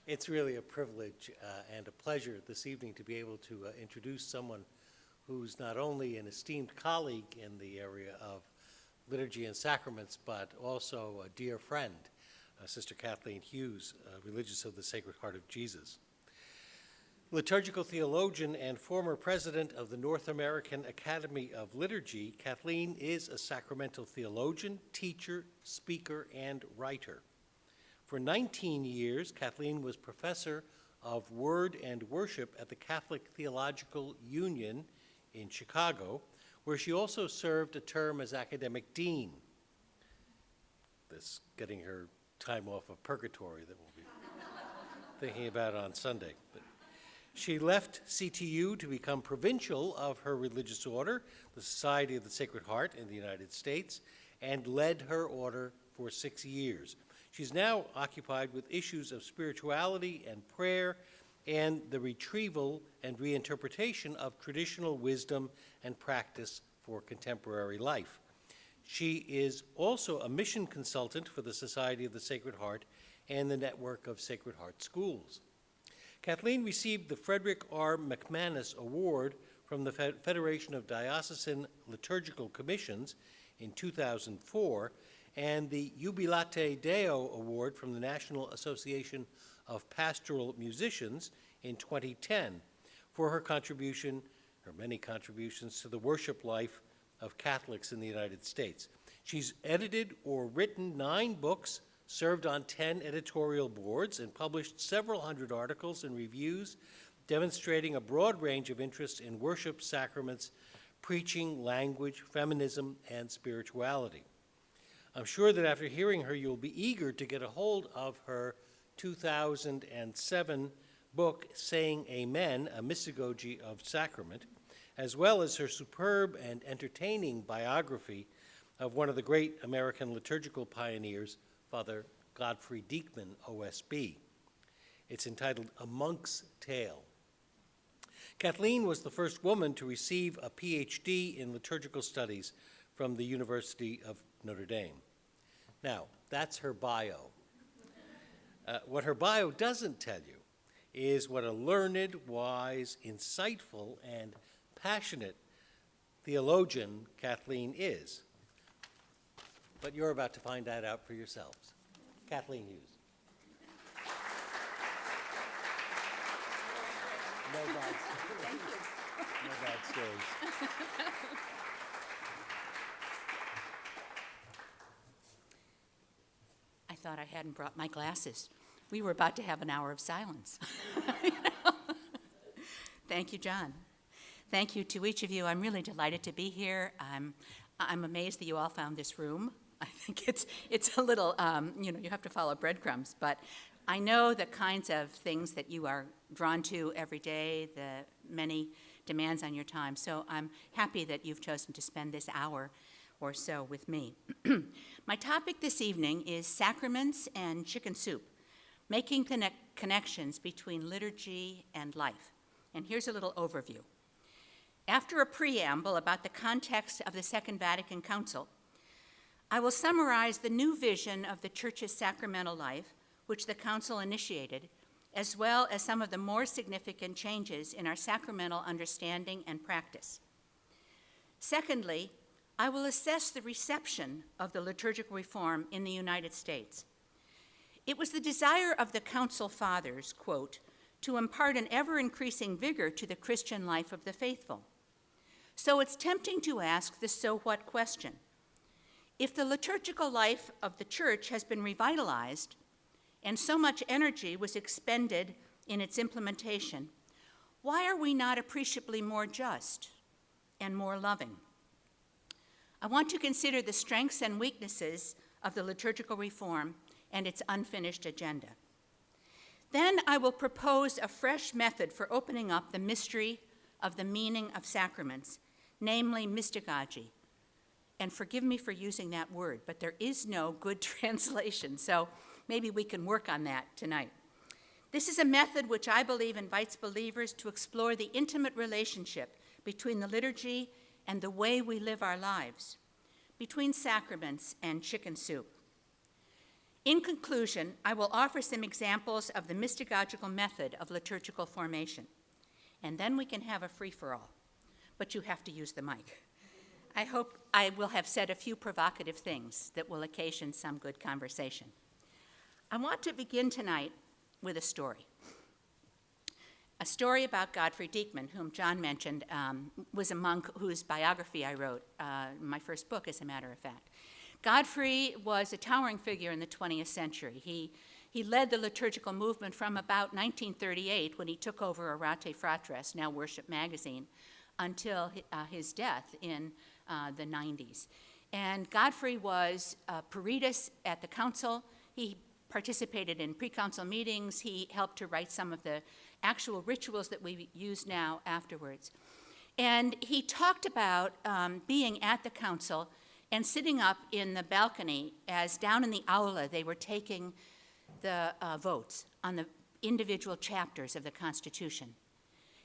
It's really a privilege and a pleasure this evening to be able to introduce someone who's not only an esteemed colleague in the area of liturgy and sacraments, but also a dear friend, Sister Kathleen Hughes, religious of the Sacred Heart of Jesus. Liturgical theologian and former president of the North American Academy of Liturgy, Kathleen is a sacramental theologian, teacher, speaker, and writer. For 19 years, Kathleen was professor of Word and Worship at the Catholic Theological Union in Chicago, where she also served a term as academic dean. This getting her time off of purgatory that we'll be thinking about on Sunday. But she left CTU to become provincial of her religious order, the Society of the Sacred Heart in the United States, and led her order for 6 years. She's now occupied with issues of spirituality and prayer and the retrieval and reinterpretation of traditional wisdom and practice for contemporary life. She is also a mission consultant for the Society of the Sacred Heart and the network of Sacred Heart schools. Kathleen received the Frederick R. McManus Award from the Federation of Diocesan Liturgical Commissions in 2004 and the Jubilate Deo Award from the National Association of Pastoral Musicians in 2010 for her many contributions to the worship life of Catholics in the United States. She's edited or written 9 books, served on 10 editorial boards, and published several hundred articles and reviews demonstrating a broad range of interests in worship, sacraments, preaching, language, feminism, and spirituality. I'm sure that after hearing her, you'll be eager to get a hold of her 2007 book, Saying Amen, a Mystagogy of Sacrament, as well as her superb and entertaining biography of one of the great American liturgical pioneers, Father Godfrey Diekman, OSB. It's entitled A Monk's Tale. Kathleen was the first woman to receive a PhD in liturgical studies from the University of Notre Dame. Now, that's her bio. What her bio doesn't tell you is what a learned, wise, insightful, and passionate theologian Kathleen is. But you're about to find that out for yourselves. Kathleen Hughes. No bad stories. Thank you. No bad stories. I thought I hadn't brought my glasses. We were about to have an hour of silence. Thank you, John. Thank you to each of you. I'm really delighted to be here. I'm amazed that you all found this room. I think it's a little, you have to follow breadcrumbs, but I know the kinds of things that you are drawn to every day, the many demands on your time. So I'm happy that you've chosen to spend this hour or so with me. My topic this evening is sacraments and chicken soup, making connections between liturgy and life. And here's a little overview. After a preamble about the context of the Second Vatican Council, I will summarize the new vision of the Church's sacramental life, which the Council initiated, as well as some of the more significant changes in our sacramental understanding and practice. Secondly, I will assess the reception of the liturgical reform in the United States. It was the desire of the Council Fathers, quote, to impart an ever-increasing vigor to the Christian life of the faithful. So it's tempting to ask the so what question. If the liturgical life of the Church has been revitalized and so much energy was expended in its implementation, why are we not appreciably more just and more loving? I want to consider the strengths and weaknesses of the liturgical reform and its unfinished agenda. Then I will propose a fresh method for opening up the mystery of the meaning of sacraments, namely mystagogy. And forgive me for using that word, but there is no good translation, so maybe we can work on that tonight. This is a method which I believe invites believers to explore the intimate relationship between the liturgy and the way we live our lives, between sacraments and chicken soup. In conclusion, I will offer some examples of the mystagogical method of liturgical formation, and then we can have a free-for-all, but you have to use the mic. I hope I will have said a few provocative things that will occasion some good conversation. I want to begin tonight with a story. A story about Godfrey Diekman, whom John mentioned, was a monk whose biography I wrote, my first book, as a matter of fact. Godfrey was a towering figure in the 20th century. He led the liturgical movement from about 1938, when he took over Orate Fratres, now Worship Magazine, until his death in the 90s. And Godfrey was peritus at the council. He participated in pre-council meetings. He helped to write some of the actual rituals that we use now afterwards. And he talked about being at the council and sitting up in the balcony as down in the aula they were taking the votes on the individual chapters of the Constitution.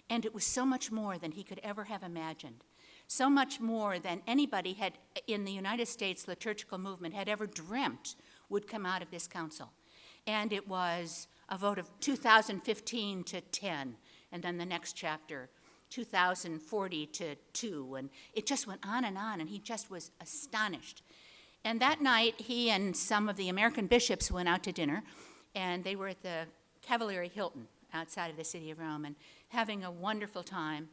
And it was so much more than he could ever have imagined, so much more than anybody had in the United States liturgical movement had ever dreamt would come out of this council. And it was a vote of 2015 to 10, and then the next chapter, 2040 to 2, and it just went on, and he just was astonished. And that night, he and some of the American bishops went out to dinner, and they were at the Cavalieri Hilton outside of the city of Rome, and having a wonderful time.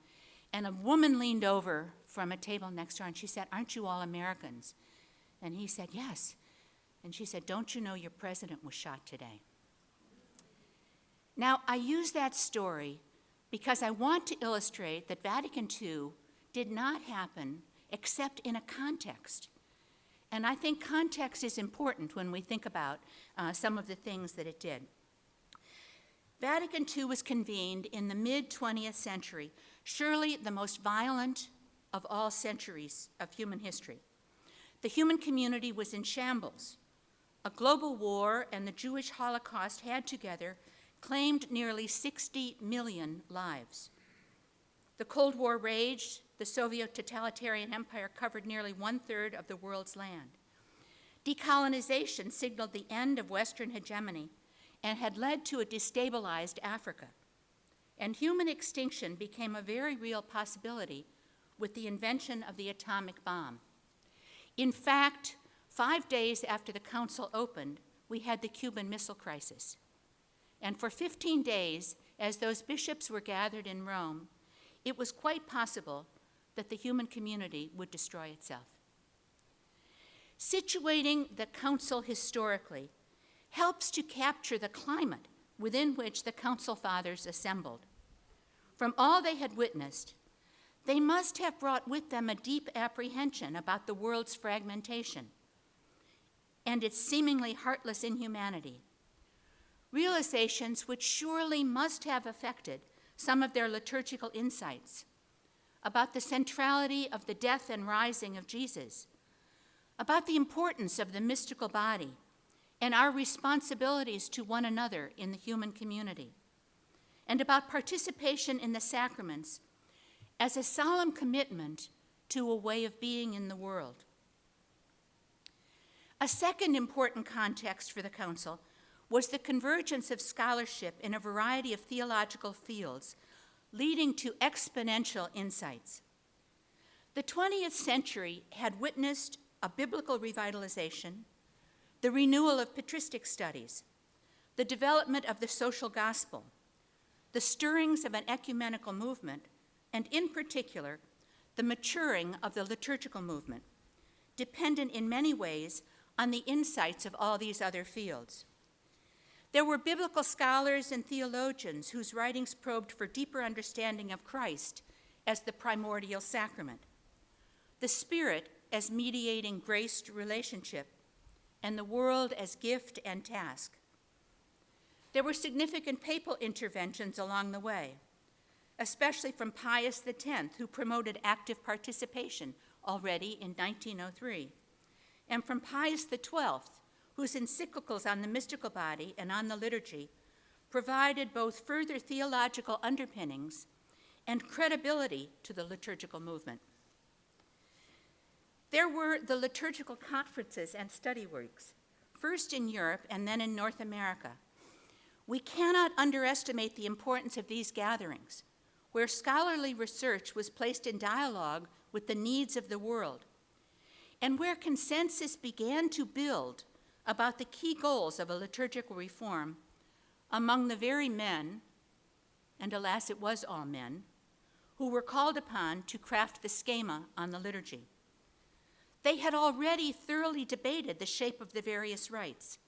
And a woman leaned over from a table next door, and she said, "Aren't you all Americans?" And he said, "Yes." And she said, "Don't you know your president was shot today?" Now, I use that story because I want to illustrate that Vatican II did not happen except in a context. And I think context is important when we think about some of the things that it did. Vatican II was convened in the mid-20th century, surely the most violent of all centuries of human history. The human community was in shambles. A global war and the Jewish Holocaust had together claimed nearly 60 million lives. The Cold War raged. The Soviet totalitarian empire covered nearly 1/3 of the world's land. Decolonization signaled the end of Western hegemony and had led to a destabilized Africa. And human extinction became a very real possibility with the invention of the atomic bomb. In fact, 5 days after the council opened, we had the Cuban Missile Crisis. And for 15 days, as those bishops were gathered in Rome, it was quite possible that the human community would destroy itself. Situating the council historically helps to capture the climate within which the council fathers assembled. From all they had witnessed, they must have brought with them a deep apprehension about the world's fragmentation and its seemingly heartless inhumanity, realizations which surely must have affected some of their liturgical insights about the centrality of the death and rising of Jesus, about the importance of the mystical body and our responsibilities to one another in the human community, and about participation in the sacraments as a solemn commitment to a way of being in the world. A second important context for the council was the convergence of scholarship in a variety of theological fields, leading to exponential insights. The 20th century had witnessed a biblical revitalization, the renewal of patristic studies, the development of the social gospel, the stirrings of an ecumenical movement, and in particular, the maturing of the liturgical movement, dependent in many ways on the insights of all these other fields. There were biblical scholars and theologians whose writings probed for deeper understanding of Christ as the primordial sacrament, the Spirit as mediating graced relationship, and the world as gift and task. There were significant papal interventions along the way, especially from Pius X, who promoted active participation already in 1903, and from Pius XII, whose encyclicals on the mystical body and on the liturgy provided both further theological underpinnings and credibility to the liturgical movement. There were the liturgical conferences and study works first in Europe and then in North America. We cannot underestimate the importance of these gatherings, where scholarly research was placed in dialogue with the needs of the world, and where consensus began to build about the key goals of a liturgical reform among the very men, and alas, it was all men, who were called upon to craft the schema on the liturgy. They had already thoroughly debated the shape of the various rites.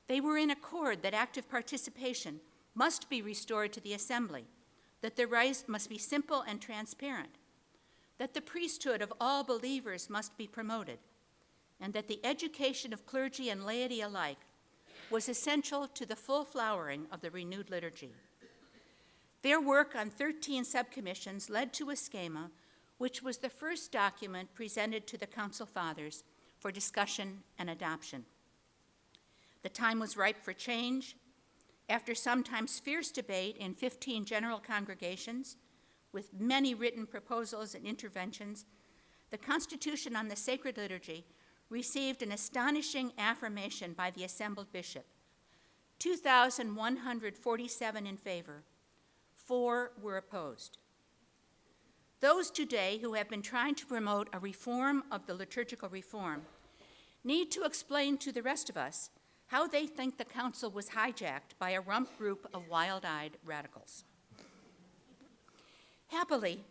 They were in accord that active participation must be restored to the assembly, that the rites must be simple and transparent, that the priesthood of all believers must be promoted, and that the education of clergy and laity alike was essential to the full flowering of the renewed liturgy. Their work on 13 subcommissions led to a schema, which was the first document presented to the Council Fathers for discussion and adoption. The time was ripe for change. After sometimes fierce debate in 15 general congregations, with many written proposals and interventions, the Constitution on the Sacred Liturgy received an astonishing affirmation by the assembled bishop. 2,147 in favor, 4 were opposed. Those today who have been trying to promote a reform of the liturgical reform need to explain to the rest of us how they think the council was hijacked by a rump group of wild-eyed radicals. Happily,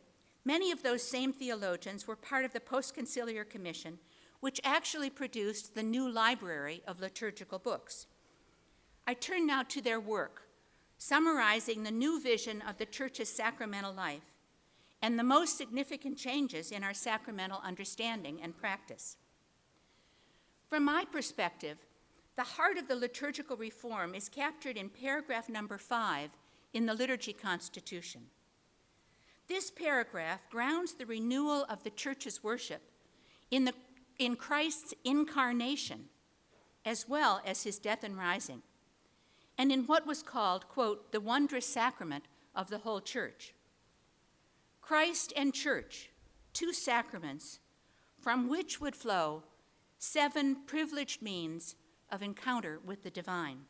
many of those same theologians were part of the Post-Conciliar Commission, which actually produced the new library of liturgical books. I turn now to their work, summarizing the new vision of the Church's sacramental life and the most significant changes in our sacramental understanding and practice. From my perspective, the heart of the liturgical reform is captured in paragraph number 5 in the Liturgy Constitution. This paragraph grounds the renewal of the Church's worship in Christ's incarnation, as well as his death and rising, and in what was called, quote, the wondrous sacrament of the whole Church. Christ and Church, 2 sacraments, from which would flow 7 privileged means of encounter with the divine.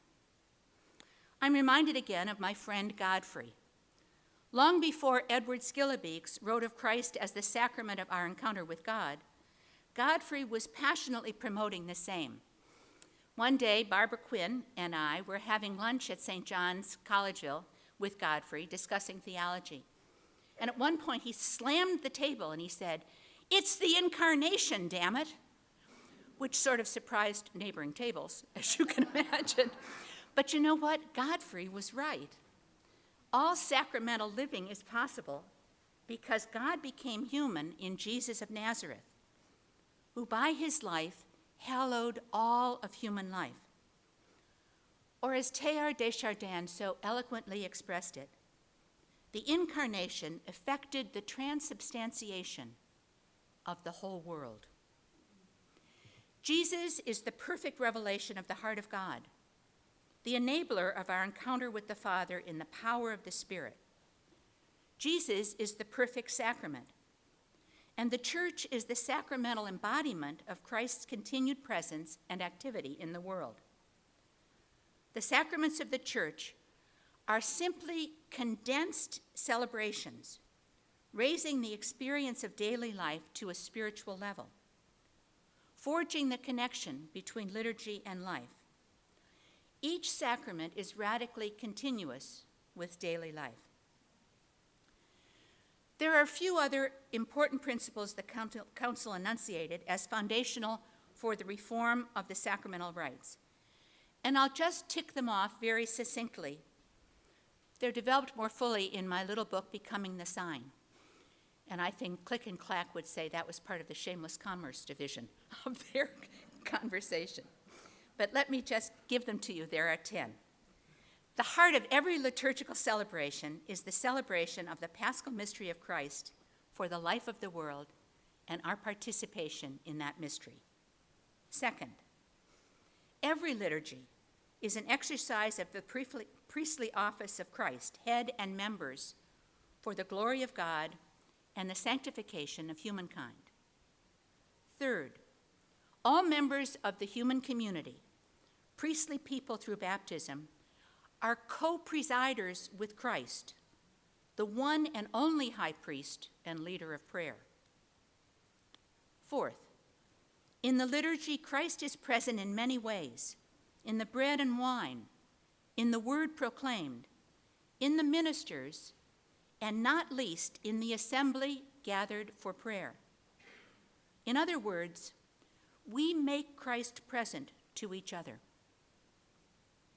I'm reminded again of my friend Godfrey. Long before Edward Skillebeeks wrote of Christ as the sacrament of our encounter with God, Godfrey was passionately promoting the same. One day, Barbara Quinn and I were having lunch at St. John's Collegeville with Godfrey, discussing theology. And at one point, he slammed the table and he said, "It's the incarnation, damn it," which sort of surprised neighboring tables, as you can imagine. But you know what? Godfrey was right. All sacramental living is possible because God became human in Jesus of Nazareth, who by his life hallowed all of human life. Or as Teilhard de Chardin so eloquently expressed it, the incarnation effected the transubstantiation of the whole world. Jesus is the perfect revelation of the heart of God, the enabler of our encounter with the Father in the power of the Spirit. Jesus is the perfect sacrament, and the Church is the sacramental embodiment of Christ's continued presence and activity in the world. The sacraments of the Church are simply condensed celebrations, raising the experience of daily life to a spiritual level, forging the connection between liturgy and life. Each sacrament is radically continuous with daily life. There are a few other important principles the Council enunciated as foundational for the reform of the sacramental rites, and I'll just tick them off very succinctly. They're developed more fully in my little book, Becoming the Sign, and I think Click and Clack would say that was part of the shameless commerce division of their conversation. But let me just give them to you. There are 10. The heart of every liturgical celebration is the celebration of the paschal mystery of Christ for the life of the world and our participation in that mystery. Second, every liturgy is an exercise of the priestly office of Christ, head and members, for the glory of God and the sanctification of humankind. Third, all members of the human community priestly people through baptism, are co-presiders with Christ, the one and only high priest and leader of prayer. Fourth, in the liturgy, Christ is present in many ways, in the bread and wine, in the word proclaimed, in the ministers, and not least in the assembly gathered for prayer. In other words, we make Christ present to each other.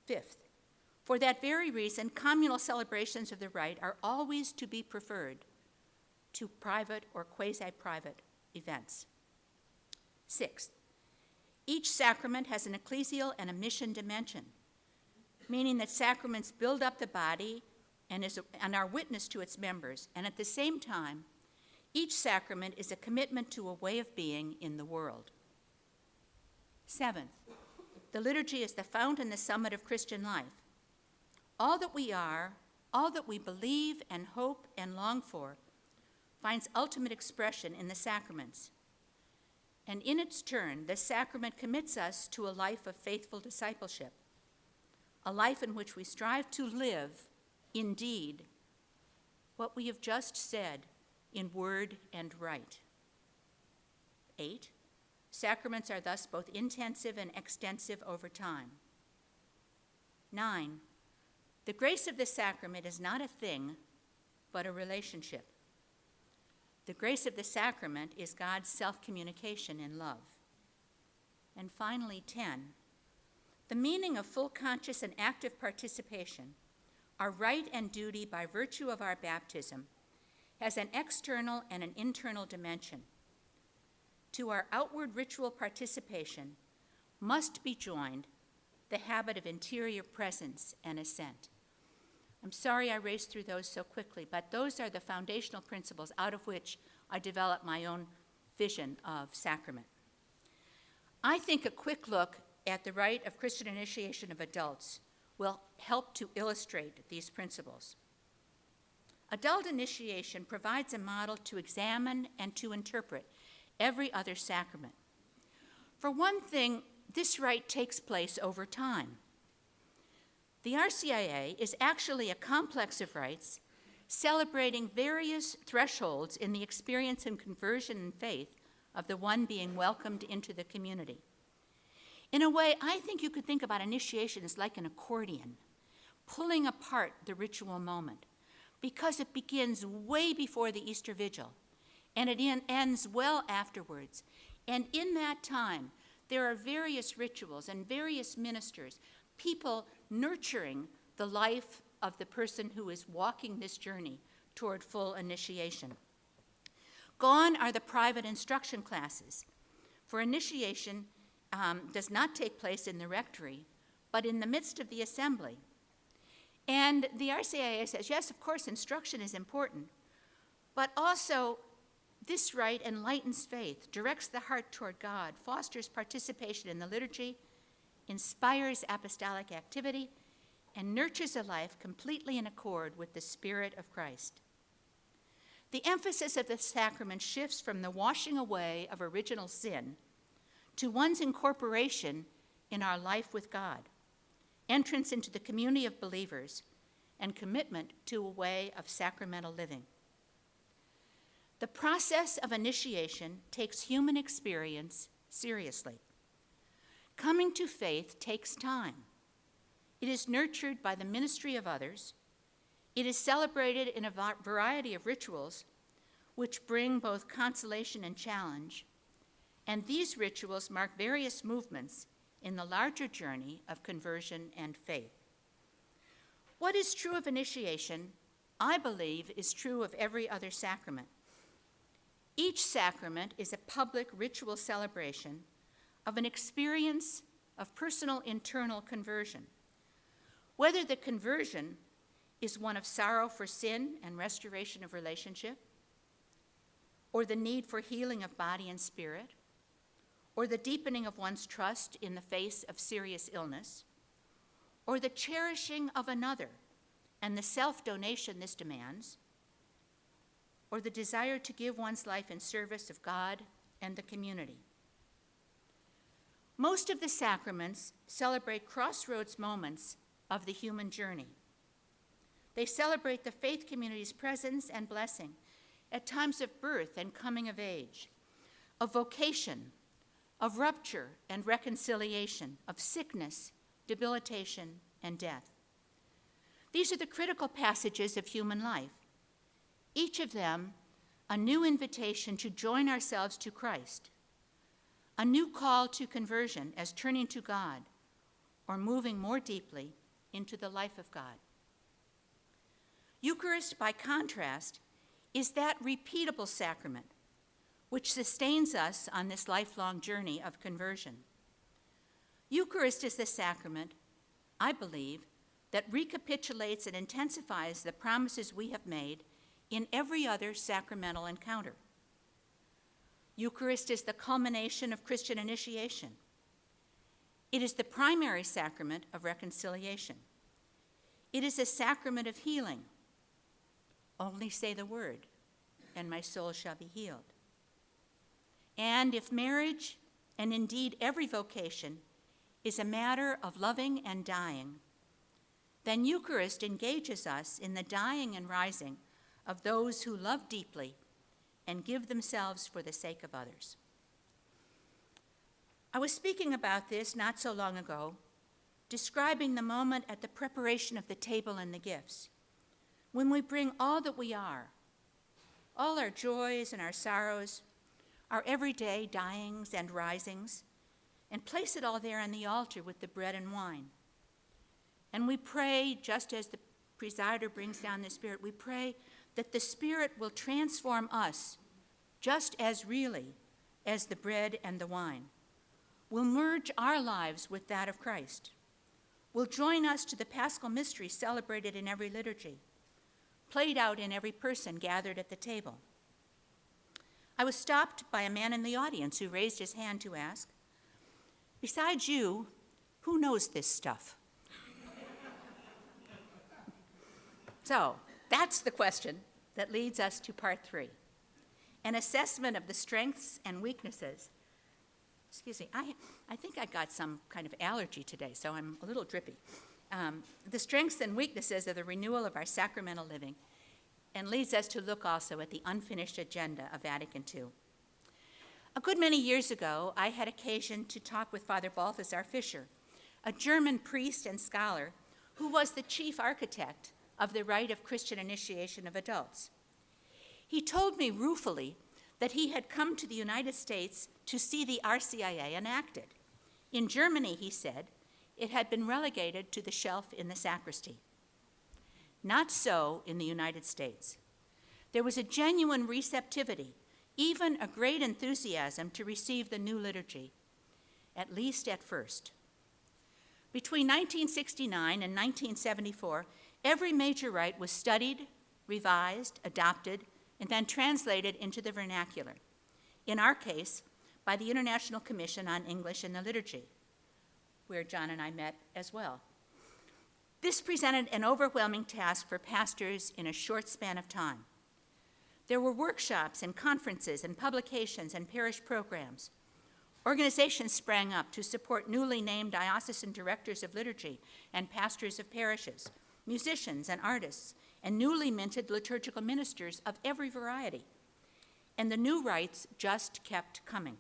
Fifth, for that very reason, communal celebrations of the rite are always to be preferred to private or quasi-private events. Sixth, each sacrament has an ecclesial and a mission dimension, meaning that sacraments build up the body and are witness to its members, and at the same time, each sacrament is a commitment to a way of being in the world. Seventh, the liturgy is the fount and the summit of Christian life. All that we are, all that we believe and hope and long for, finds ultimate expression in the sacraments. And in its turn, the sacrament commits us to a life of faithful discipleship, a life in which we strive to live, indeed, what we have just said in word and rite. 8, sacraments are thus both intensive and extensive over time. 9, the grace of the sacrament is not a thing, but a relationship. The grace of the sacrament is God's self-communication in love. And finally, 10, the meaning of full conscious and active participation, our right and duty by virtue of our baptism, has an external and an internal dimension. To our outward ritual participation must be joined the habit of interior presence and assent. I'm sorry I raced through those so quickly, but those are the foundational principles out of which I developed my own vision of sacrament. I think a quick look at the rite of Christian initiation of adults will help to illustrate these principles. Adult initiation provides a model to examine and to interpret every other sacrament. For one thing, this rite takes place over time. The RCIA is actually a complex of rites celebrating various thresholds in the experience and conversion and faith of the one being welcomed into the community. In a way, I think you could think about initiation as like an accordion, pulling apart the ritual moment, because it begins way before the Easter Vigil, and it ends well afterwards. And in that time, there are various rituals and various ministers, people nurturing the life of the person who is walking this journey toward full initiation. Gone are the private instruction classes. For initiation does not take place in the rectory, but in the midst of the assembly. And the RCIA says, yes, of course, instruction is important, but also this rite enlightens faith, directs the heart toward God, fosters participation in the liturgy, inspires apostolic activity, and nurtures a life completely in accord with the Spirit of Christ. The emphasis of the sacrament shifts from the washing away of original sin to one's incorporation in our life with God, entrance into the community of believers, and commitment to a way of sacramental living. The process of initiation takes human experience seriously. Coming to faith takes time. It is nurtured by the ministry of others. It is celebrated in a variety of rituals which bring both consolation and challenge, and these rituals mark various movements in the larger journey of conversion and faith. What is true of initiation, I believe, is true of every other sacrament. Each sacrament is a public ritual celebration of an experience of personal internal conversion. Whether the conversion is one of sorrow for sin and restoration of relationship, or the need for healing of body and spirit, or the deepening of one's trust in the face of serious illness, or the cherishing of another and the self-donation this demands, or the desire to give one's life in service of God and the community. Most of the sacraments celebrate crossroads moments of the human journey. They celebrate the faith community's presence and blessing at times of birth and coming of age, of vocation, of rupture and reconciliation, of sickness, debilitation, and death. These are the critical passages of human life, each of them a new invitation to join ourselves to Christ, a new call to conversion as turning to God or moving more deeply into the life of God. Eucharist, by contrast, is that repeatable sacrament which sustains us on this lifelong journey of conversion. Eucharist is the sacrament, I believe, that recapitulates and intensifies the promises we have made in every other sacramental encounter. Eucharist is the culmination of Christian initiation. It is the primary sacrament of reconciliation. It is a sacrament of healing. Only say the word, and my soul shall be healed. And if marriage, and indeed every vocation, is a matter of loving and dying, then Eucharist engages us in the dying and rising of those who love deeply and give themselves for the sake of others. I was speaking about this not so long ago, describing the moment at the preparation of the table and the gifts, when we bring all that we are, all our joys and our sorrows, our everyday dyings and risings, and place it all there on the altar with the bread and wine. And we pray, just as the presider brings down the Spirit, we pray that the Spirit will transform us just as really as the bread and the wine, will merge our lives with that of Christ, will join us to the Paschal mystery celebrated in every liturgy, played out in every person gathered at the table. I was stopped by a man in the audience who raised his hand to ask, "Besides you, who knows this stuff?" So that's the question that leads us to part 3, an assessment of the strengths and weaknesses. Excuse me, I think I got some kind of allergy today, so I'm a little drippy. The strengths and weaknesses of the renewal of our sacramental living, and leads us to look also at the unfinished agenda of Vatican II. A good many years ago, I had occasion to talk with Father Balthasar Fischer, a German priest and scholar who was the chief architect of the rite of Christian initiation of adults. He told me ruefully that he had come to the United States to see the RCIA enacted. In Germany, he said, it had been relegated to the shelf in the sacristy. Not so in the United States. There was a genuine receptivity, even a great enthusiasm to receive the new liturgy, at least at first. Between 1969 and 1974, every major rite was studied, revised, adopted, and then translated into the vernacular. In our case, by the International Commission on English and the Liturgy, where John and I met as well. This presented an overwhelming task for pastors in a short span of time. There were workshops and conferences and publications and parish programs. Organizations sprang up to support newly named diocesan directors of liturgy and pastors of parishes, musicians and artists, and newly minted liturgical ministers of every variety. And the new rites just kept coming.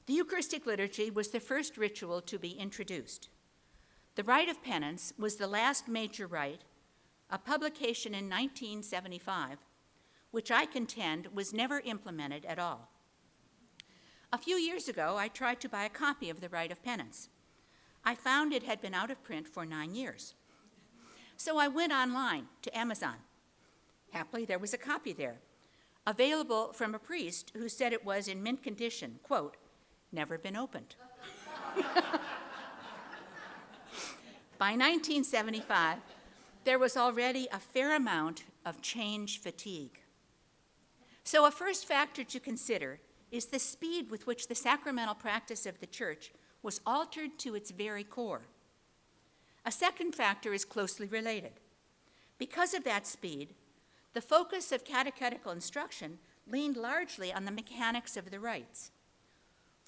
The Eucharistic liturgy was the first ritual to be introduced. The Rite of Penance was the last major rite, a publication in 1975, which I contend was never implemented at all. A few years ago, I tried to buy a copy of the Rite of Penance. I found it had been out of print for 9 years. So I went online to Amazon. Happily, there was a copy there, available from a priest who said it was in mint condition, quote, "never been opened." By 1975, there was already a fair amount of change fatigue. So a first factor to consider is the speed with which the sacramental practice of the Church was altered to its very core. A second factor is closely related. Because of that speed, the focus of catechetical instruction leaned largely on the mechanics of the rites.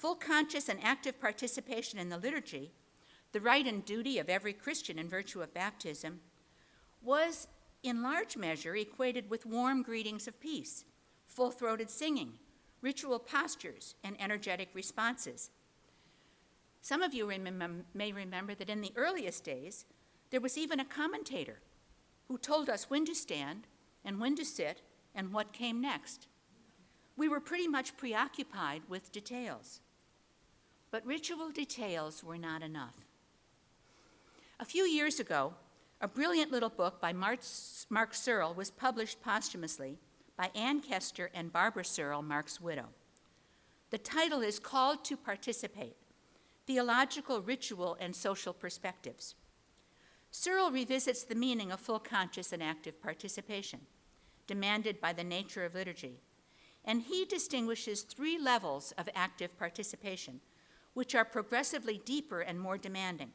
Full conscious and active participation in the liturgy, the right and duty of every Christian in virtue of baptism, was in large measure equated with warm greetings of peace, full-throated singing, ritual postures, and energetic responses. Some of you may remember that in the earliest days, there was even a commentator who told us when to stand and when to sit and what came next. We were pretty much preoccupied with details. But ritual details were not enough. A few years ago, a brilliant little book by Mark Searle was published posthumously by Ann Kester and Barbara Searle, Mark's widow. The title is Called to Participate: Theological, Ritual, and Social Perspectives. Searle revisits the meaning of full conscious and active participation, demanded by the nature of liturgy, and he distinguishes 3 levels of active participation, which are progressively deeper and more demanding.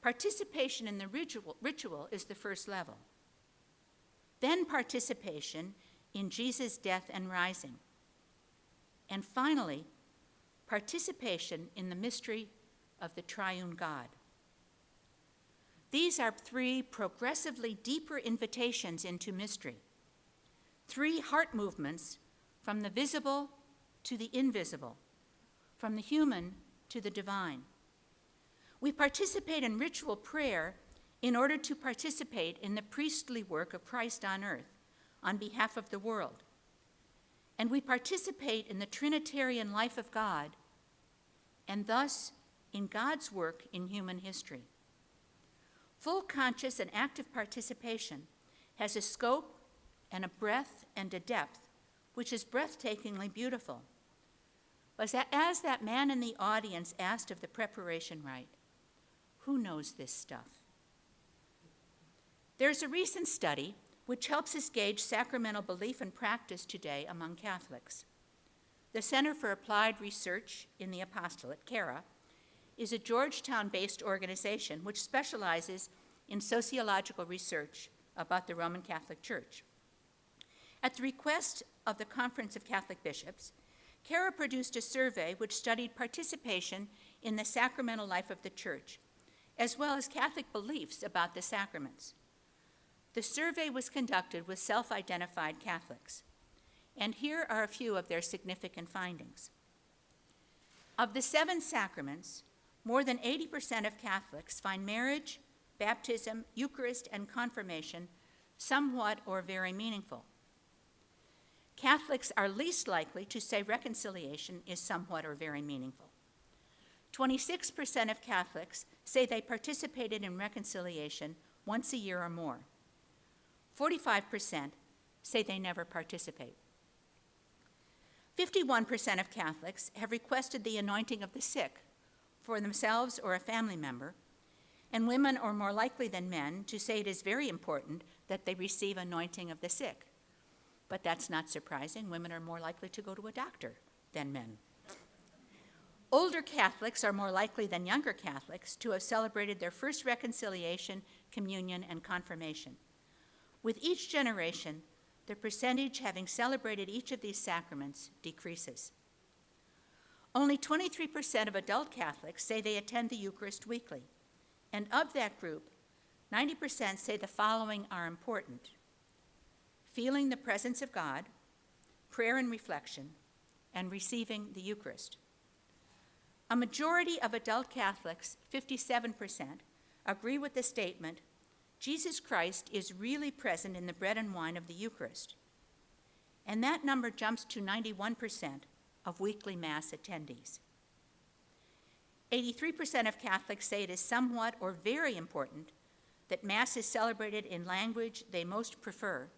Participation in the ritual is the first level. Then participation in Jesus' death and rising. And finally, participation in the mystery of the triune God. These are 3 progressively deeper invitations into mystery, 3 heart movements from the visible to the invisible, from the human to the divine. We participate in ritual prayer in order to participate in the priestly work of Christ on earth on behalf of the world. And we participate in the Trinitarian life of God, and thus in God's work in human history. Full conscious and active participation has a scope and a breadth and a depth which is breathtakingly beautiful. But as that man in the audience asked of the preparation rite, who knows this stuff? There's a recent study which helps us gauge sacramental belief and practice today among Catholics. The Center for Applied Research in the Apostolate, CARA, is a Georgetown-based organization which specializes in sociological research about the Roman Catholic Church. At the request of the Conference of Catholic Bishops, CARA produced a survey which studied participation in the sacramental life of the Church, as well as Catholic beliefs about the sacraments. The survey was conducted with self-identified Catholics, and here are a few of their significant findings. Of the 7 sacraments, more than 80% of Catholics find marriage, baptism, Eucharist, and confirmation somewhat or very meaningful. Catholics are least likely to say reconciliation is somewhat or very meaningful. 26% of Catholics say they participated in reconciliation once a year or more. 45% say they never participate. 51% of Catholics have requested the anointing of the sick for themselves or a family member, and women are more likely than men to say it is very important that they receive anointing of the sick. But that's not surprising. Women are more likely to go to a doctor than men. Older Catholics are more likely than younger Catholics to have celebrated their first reconciliation, communion, and confirmation. With each generation, the percentage having celebrated each of these sacraments decreases. Only 23% of adult Catholics say they attend the Eucharist weekly, and of that group, 90% say the following are important: feeling the presence of God, prayer and reflection, and receiving the Eucharist. A majority of adult Catholics, 57%, agree with the statement, Jesus Christ is really present in the bread and wine of the Eucharist. And that number jumps to 91% of weekly Mass attendees. 83% of Catholics say it is somewhat or very important that Mass is celebrated in language they most prefer,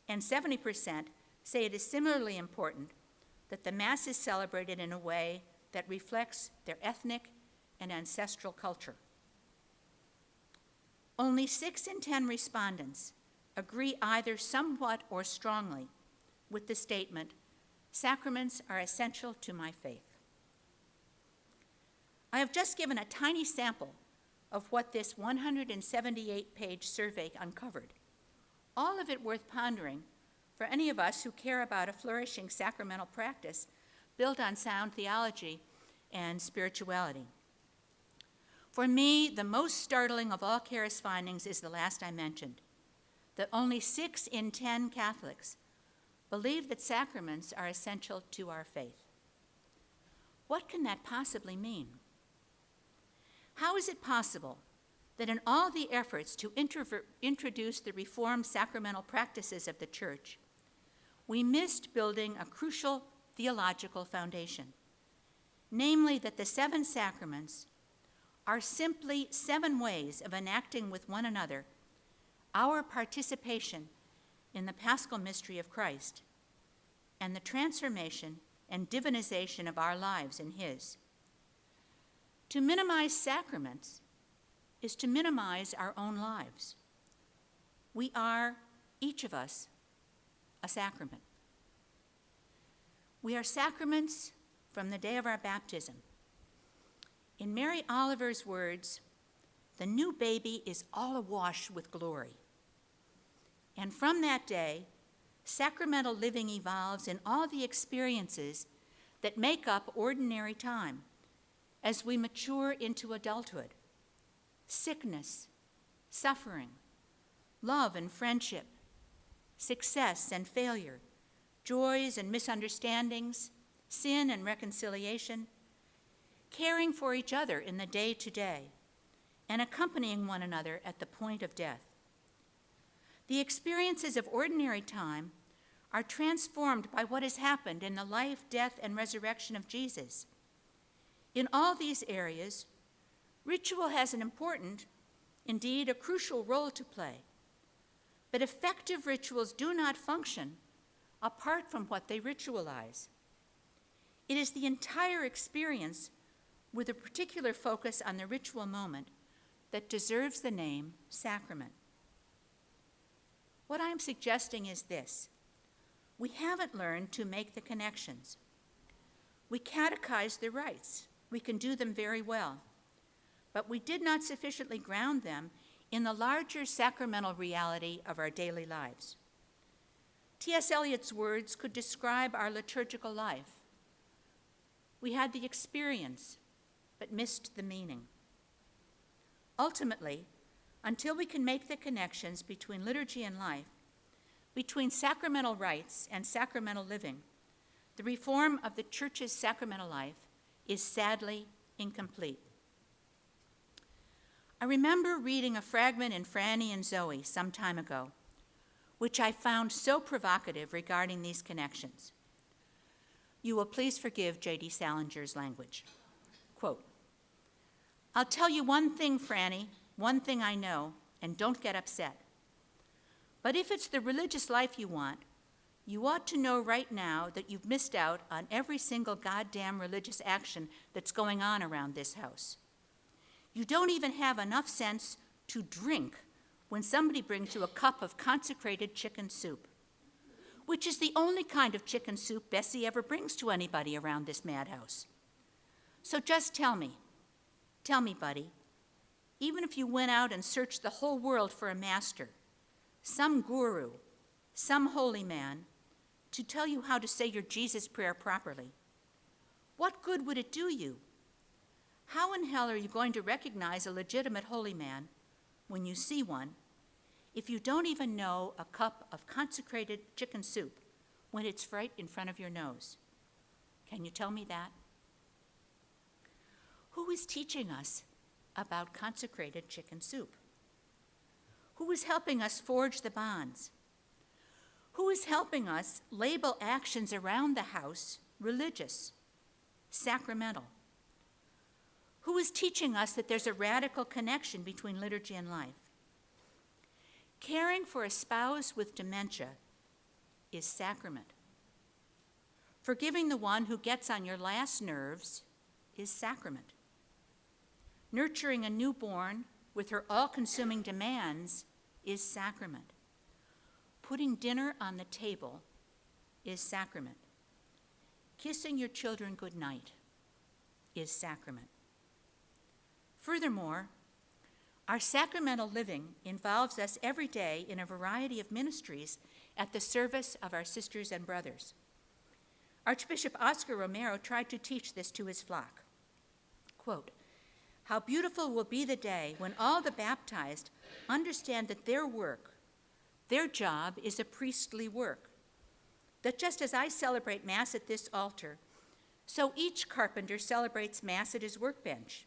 and 70% say it is similarly important that the Mass is celebrated in a way that reflects their ethnic and ancestral culture. Only 6 in 10 respondents agree either somewhat or strongly with the statement, "Sacraments are essential to my faith." I have just given a tiny sample of what this 178-page survey uncovered, all of it worth pondering for any of us who care about a flourishing sacramental practice, built on sound theology and spirituality. For me, the most startling of all Charis findings is the last I mentioned, that only 6 in 10 Catholics believe that sacraments are essential to our faith. What can that possibly mean? How is it possible that in all the efforts to introduce the reformed sacramental practices of the Church, we missed building a crucial theological foundation, namely that the 7 sacraments are simply 7 ways of enacting with one another our participation in the paschal mystery of Christ and the transformation and divinization of our lives in His. To minimize sacraments is to minimize our own lives. We are, each of us, a sacrament. We are sacraments from the day of our baptism. In Mary Oliver's words, the new baby is all awash with glory. And from that day, sacramental living evolves in all the experiences that make up ordinary time as we mature into adulthood: sickness, suffering, love and friendship, success and failure, joys and misunderstandings, sin and reconciliation, caring for each other in the day-to-day, and accompanying one another at the point of death. The experiences of ordinary time are transformed by what has happened in the life, death, and resurrection of Jesus. In all these areas, ritual has an important, indeed a crucial role to play. But effective rituals do not function apart from what they ritualize. It is the entire experience with a particular focus on the ritual moment that deserves the name sacrament. What I am suggesting is this: we haven't learned to make the connections. We catechize the rites. We can do them very well. But we did not sufficiently ground them in the larger sacramental reality of our daily lives. T.S. Eliot's words could describe our liturgical life. We had the experience, but missed the meaning. Ultimately, until we can make the connections between liturgy and life, between sacramental rites and sacramental living, the reform of the Church's sacramental life is sadly incomplete. I remember reading a fragment in Franny and Zoe some time ago, which I found so provocative regarding these connections. You will please forgive J.D. Salinger's language. Quote, "I'll tell you one thing, Franny, one thing I know, and don't get upset. But if it's the religious life you want, you ought to know right now that you've missed out on every single goddamn religious action that's going on around this house. You don't even have enough sense to drink when somebody brings you a cup of consecrated chicken soup, which is the only kind of chicken soup Bessie ever brings to anybody around this madhouse. So just tell me, buddy, even if you went out and searched the whole world for a master, some guru, some holy man, to tell you how to say your Jesus prayer properly, what good would it do you? How in hell are you going to recognize a legitimate holy man when you see one if you don't even know a cup of consecrated chicken soup when it's right in front of your nose? Can you tell me that? Who is teaching us about consecrated chicken soup? Who is helping us forge the bonds? Who is helping us label actions around the house religious, sacramental? Who is teaching us that there's a radical connection between liturgy and life? Caring for a spouse with dementia is sacrament. Forgiving the one who gets on your last nerves is sacrament. Nurturing a newborn with her all-consuming demands is sacrament. Putting dinner on the table is sacrament. Kissing your children goodnight is sacrament. Furthermore, our sacramental living involves us every day in a variety of ministries at the service of our sisters and brothers. Archbishop Oscar Romero tried to teach this to his flock. Quote, "How beautiful will be the day when all the baptized understand that their work, their job is a priestly work. That just as I celebrate Mass at this altar, so each carpenter celebrates Mass at his workbench,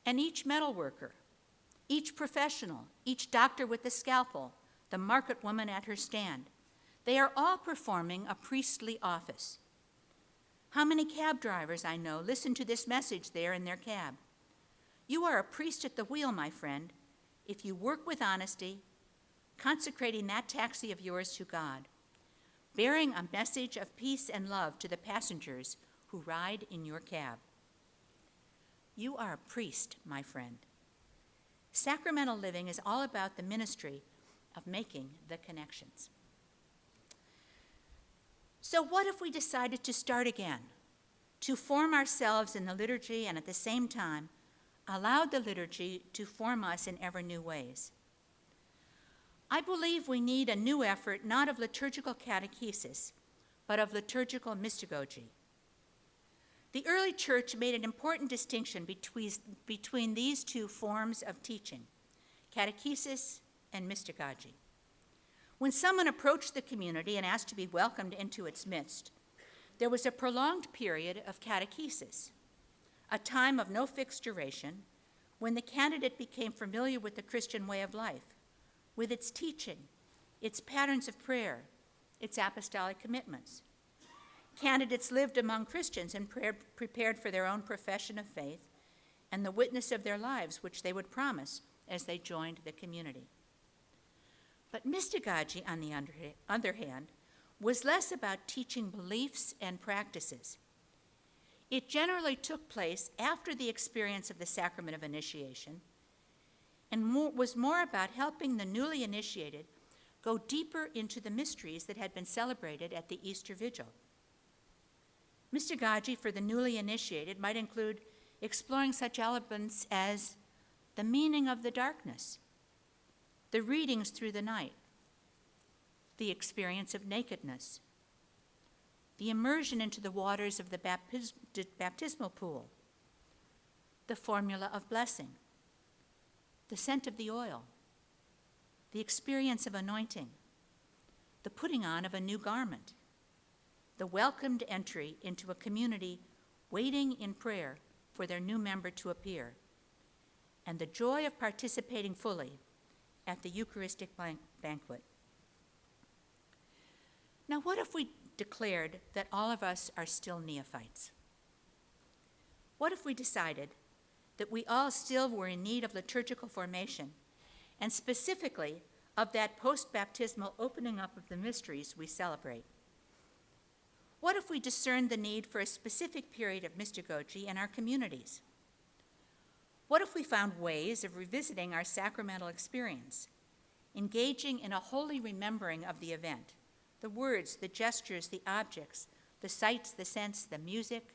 and each metal worker, each professional, each doctor with the scalpel, the market woman at her stand, they are all performing a priestly office. How many cab drivers I know listen to this message there in their cab? You are a priest at the wheel, my friend, if you work with honesty, consecrating that taxi of yours to God, bearing a message of peace and love to the passengers who ride in your cab. You are a priest, my friend. Sacramental living is all about the ministry of making the connections." So what if we decided to start again, to form ourselves in the liturgy and at the same time allowed the liturgy to form us in ever new ways? I believe we need a new effort not of liturgical catechesis, but of liturgical mystagogy. The early church made an important distinction between these two forms of teaching, catechesis and mystagogy. When someone approached the community and asked to be welcomed into its midst, there was a prolonged period of catechesis, a time of no fixed duration, when the candidate became familiar with the Christian way of life, with its teaching, its patterns of prayer, its apostolic commitments. Candidates lived among Christians and prepared for their own profession of faith and the witness of their lives, which they would promise as they joined the community. But mystagogy, on the other hand, was less about teaching beliefs and practices. It generally took place after the experience of the sacrament of initiation and was more about helping the newly initiated go deeper into the mysteries that had been celebrated at the Easter Vigil. Mystagogy for the newly initiated might include exploring such elements as the meaning of the darkness, the readings through the night, the experience of nakedness, the immersion into the waters of the baptismal pool, the formula of blessing, the scent of the oil, the experience of anointing, the putting on of a new garment, the welcomed entry into a community waiting in prayer for their new member to appear, and the joy of participating fully at the Eucharistic banquet. Now, what if we declared that all of us are still neophytes? What if we decided that we all still were in need of liturgical formation, and specifically of that post-baptismal opening up of the mysteries we celebrate? What if we discerned the need for a specific period of mystagogy in our communities? What if we found ways of revisiting our sacramental experience, engaging in a holy remembering of the event, the words, the gestures, the objects, the sights, the scents, the music,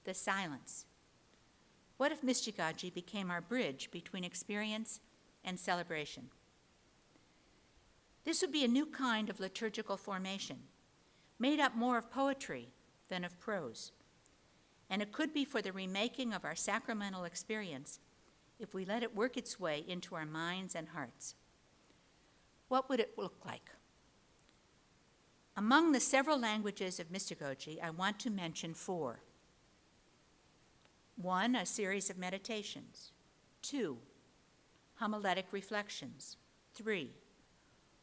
the silence? What if mystagogy became our bridge between experience and celebration? This would be a new kind of liturgical formation, made up more of poetry than of prose. And it could be for the remaking of our sacramental experience if we let it work its way into our minds and hearts. What would it look like? Among the several languages of mystagogy, I want to mention 4. 1, a series of meditations. 2, homiletic reflections. 3,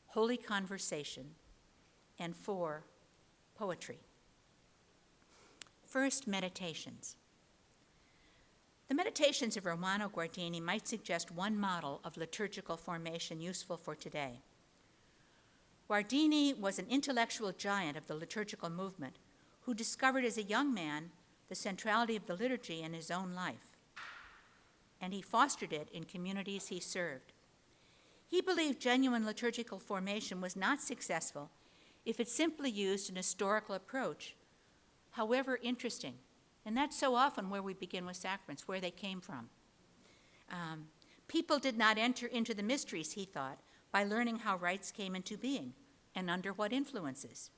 holy conversation. And 4, poetry. First, meditations. The meditations of Romano Guardini might suggest one model of liturgical formation useful for today. Guardini was an intellectual giant of the liturgical movement who discovered as a young man the centrality of the liturgy in his own life, and he fostered it in communities he served. He believed genuine liturgical formation was not successful if it simply used an historical approach, however interesting. And that's so often where we begin with sacraments, where they came from. People did not enter into the mysteries, he thought, by learning how rites came into being and under what influences.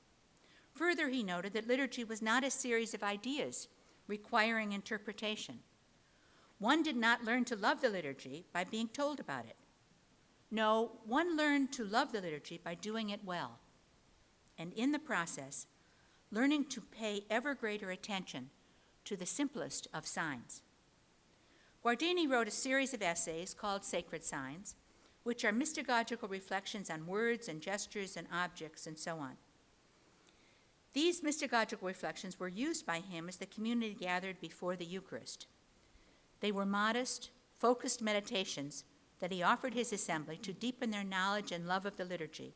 Further, he noted that liturgy was not a series of ideas requiring interpretation. One did not learn to love the liturgy by being told about it. No, one learned to love the liturgy by doing it well, and in the process, learning to pay ever greater attention to the simplest of signs. Guardini wrote a series of essays called Sacred Signs, which are mystagogical reflections on words and gestures and objects and so on. These mystagogical reflections were used by him as the community gathered before the Eucharist. They were modest, focused meditations that he offered his assembly to deepen their knowledge and love of the liturgy,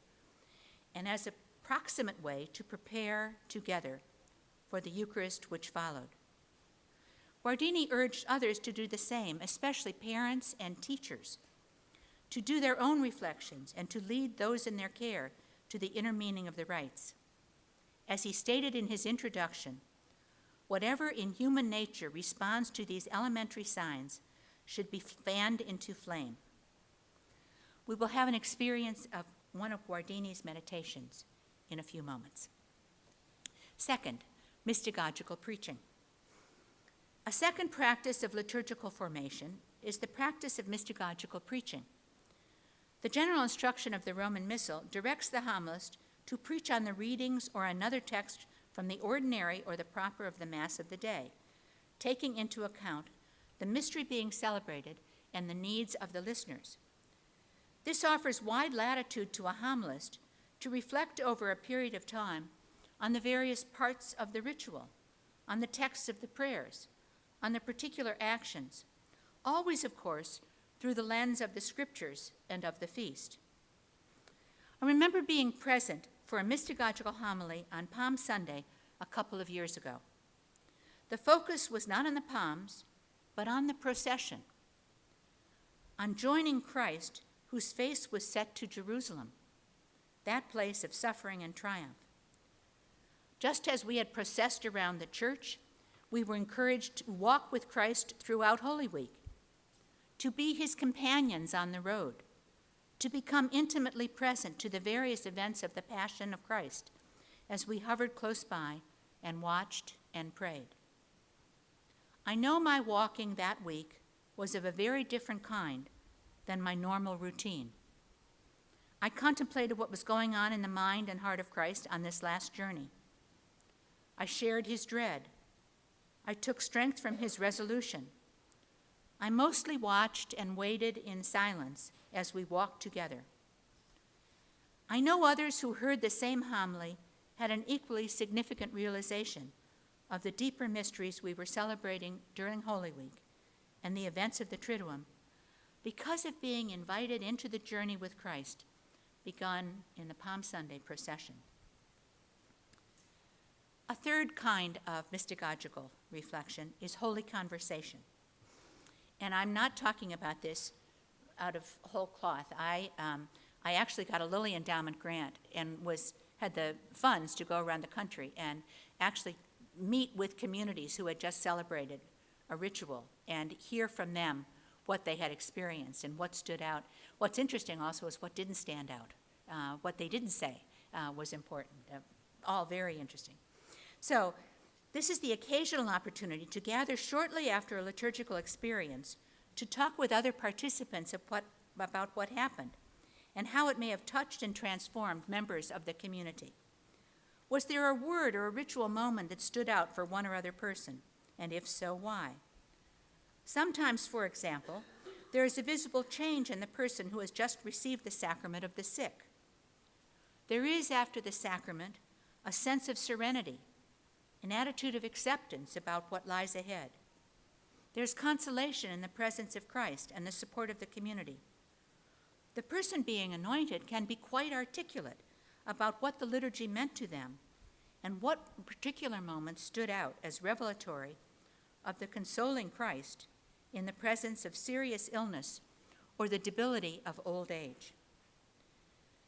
and as a proximate way to prepare together for the Eucharist which followed. Guardini urged others to do the same, especially parents and teachers, to do their own reflections and to lead those in their care to the inner meaning of the rites. As he stated in his introduction, whatever in human nature responds to these elementary signs should be fanned into flame. We will have an experience of one of Guardini's meditations in a few moments. Second, mystagogical preaching. A second practice of liturgical formation is the practice of mystagogical preaching. The general instruction of the Roman Missal directs the homilist to preach on the readings or another text from the ordinary or the proper of the Mass of the day, taking into account the mystery being celebrated and the needs of the listeners. This offers wide latitude to a homilist to reflect over a period of time on the various parts of the ritual, on the texts of the prayers, on the particular actions, always, of course, through the lens of the scriptures and of the feast. I remember being present for a mystagogical homily on Palm Sunday a couple of years ago. The focus was not on the palms, but on the procession, on joining Christ, whose face was set to Jerusalem, that place of suffering and triumph. Just as we had processed around the church, we were encouraged to walk with Christ throughout Holy Week, to be his companions on the road, to become intimately present to the various events of the Passion of Christ as we hovered close by and watched and prayed. I know my walking that week was of a very different kind than my normal routine. I contemplated what was going on in the mind and heart of Christ on this last journey. I shared his dread. I took strength from his resolution. I mostly watched and waited in silence as we walked together. I know others who heard the same homily had an equally significant realization of the deeper mysteries we were celebrating during Holy Week and the events of the Triduum because of being invited into the journey with Christ begun in the Palm Sunday procession. A third kind of mystagogical reflection is holy conversation. And I'm not talking about this out of whole cloth. I actually got a Lilly Endowment grant and had the funds to go around the country and actually meet with communities who had just celebrated a ritual and hear from them what they had experienced and what stood out. What's interesting also is what didn't stand out. What they didn't say was important. All very interesting. So this is the occasional opportunity to gather shortly after a liturgical experience to talk with other participants about what happened and how it may have touched and transformed members of the community. Was there a word or a ritual moment that stood out for one or other person? And if so, why? Sometimes, for example, there is a visible change in the person who has just received the sacrament of the sick. There is, after the sacrament, a sense of serenity, an attitude of acceptance about what lies ahead. There's consolation in the presence of Christ and the support of the community. The person being anointed can be quite articulate about what the liturgy meant to them and what particular moments stood out as revelatory of the consoling Christ in the presence of serious illness or the debility of old age.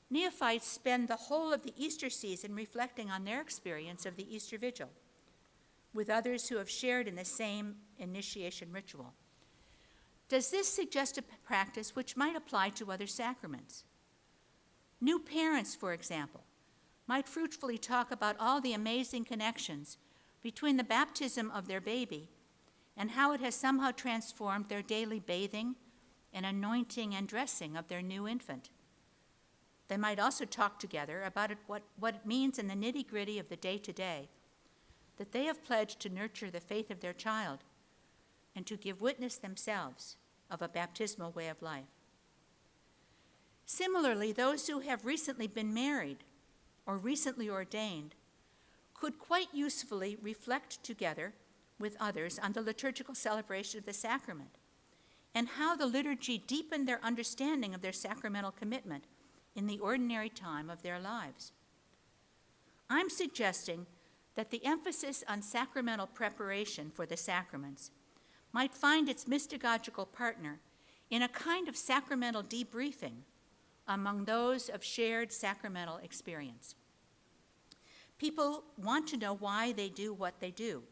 Neophytes spend the whole of the Easter season reflecting on their experience of the Easter Vigil with others who have shared in the same initiation ritual. Does this suggest a practice which might apply to other sacraments? New parents, for example, might fruitfully talk about all the amazing connections between the baptism of their baby and how it has somehow transformed their daily bathing and anointing and dressing of their new infant. They might also talk together about what it means in the nitty-gritty of the day-to-day, that they have pledged to nurture the faith of their child and to give witness themselves of a baptismal way of life. Similarly, those who have recently been married or recently ordained could quite usefully reflect together with others on the liturgical celebration of the sacrament and how the liturgy deepened their understanding of their sacramental commitment in the ordinary time of their lives. I'm suggesting that the emphasis on sacramental preparation for the sacraments might find its mystagogical partner in a kind of sacramental debriefing among those of shared sacramental experience. People want to know why they do what they do.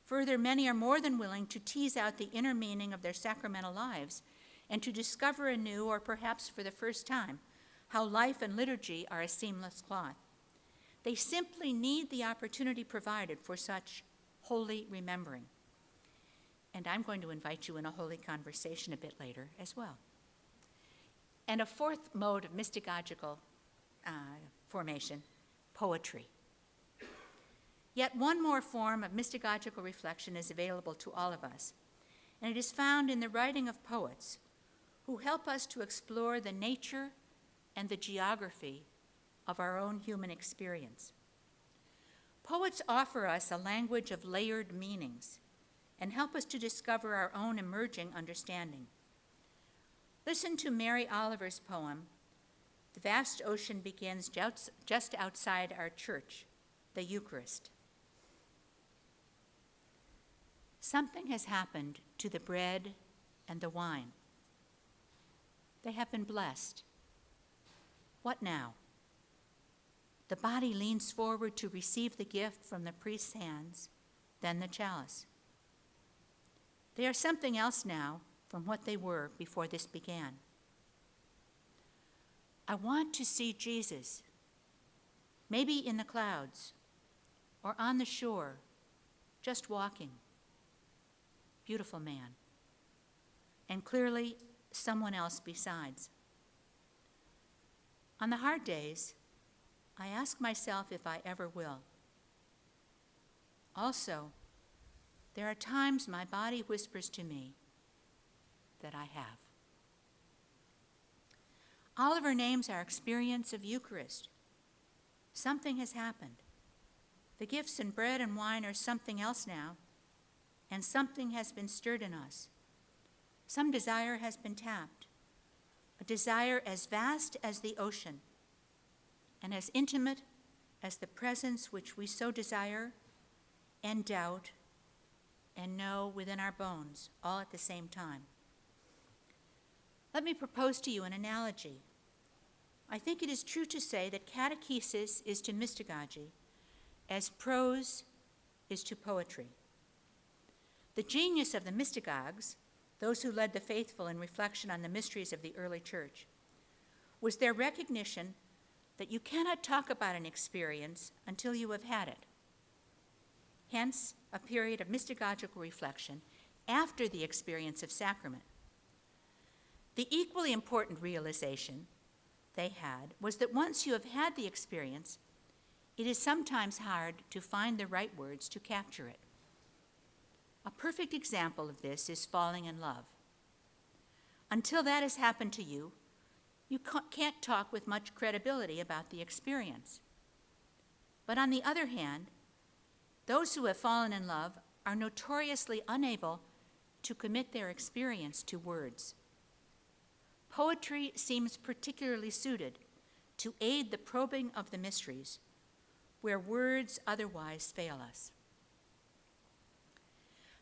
Further, many are more than willing to tease out the inner meaning of their sacramental lives and to discover anew, or perhaps for the first time, how life and liturgy are a seamless cloth. They simply need the opportunity provided for such holy remembering. And I'm going to invite you in a holy conversation a bit later as well. And a fourth mode of mystagogical formation, poetry. Yet one more form of mystagogical reflection is available to all of us, and it is found in the writing of poets who help us to explore the nature and the geography of our own human experience. Poets offer us a language of layered meanings and help us to discover our own emerging understanding. Listen to Mary Oliver's poem, "The Vast Ocean Begins Just Outside Our Church, the Eucharist." Something has happened to the bread and the wine. They have been blessed. What now? The body leans forward to receive the gift from the priest's hands, then the chalice. They are something else now from what they were before this began. I want to see Jesus, maybe in the clouds or on the shore, just walking. Beautiful man. And clearly someone else besides. On the hard days, I ask myself if I ever will. Also, there are times my body whispers to me that I have. Oliver names our experience of Eucharist. Something has happened. The gifts in bread and wine are something else now, and something has been stirred in us. Some desire has been tapped, a desire as vast as the ocean and as intimate as the presence which we so desire and doubt and know within our bones, all at the same time. Let me propose to you an analogy. I think it is true to say that catechesis is to mystagogy as prose is to poetry. The genius of the mystagogues, those who led the faithful in reflection on the mysteries of the early church, was their recognition that you cannot talk about an experience until you have had it. Hence, a period of mystagogical reflection after the experience of sacrament. The equally important realization they had was that once you have had the experience, it is sometimes hard to find the right words to capture it. A perfect example of this is falling in love. Until that has happened to you, you can't talk with much credibility about the experience. But on the other hand, those who have fallen in love are notoriously unable to commit their experience to words. Poetry seems particularly suited to aid the probing of the mysteries, where words otherwise fail us.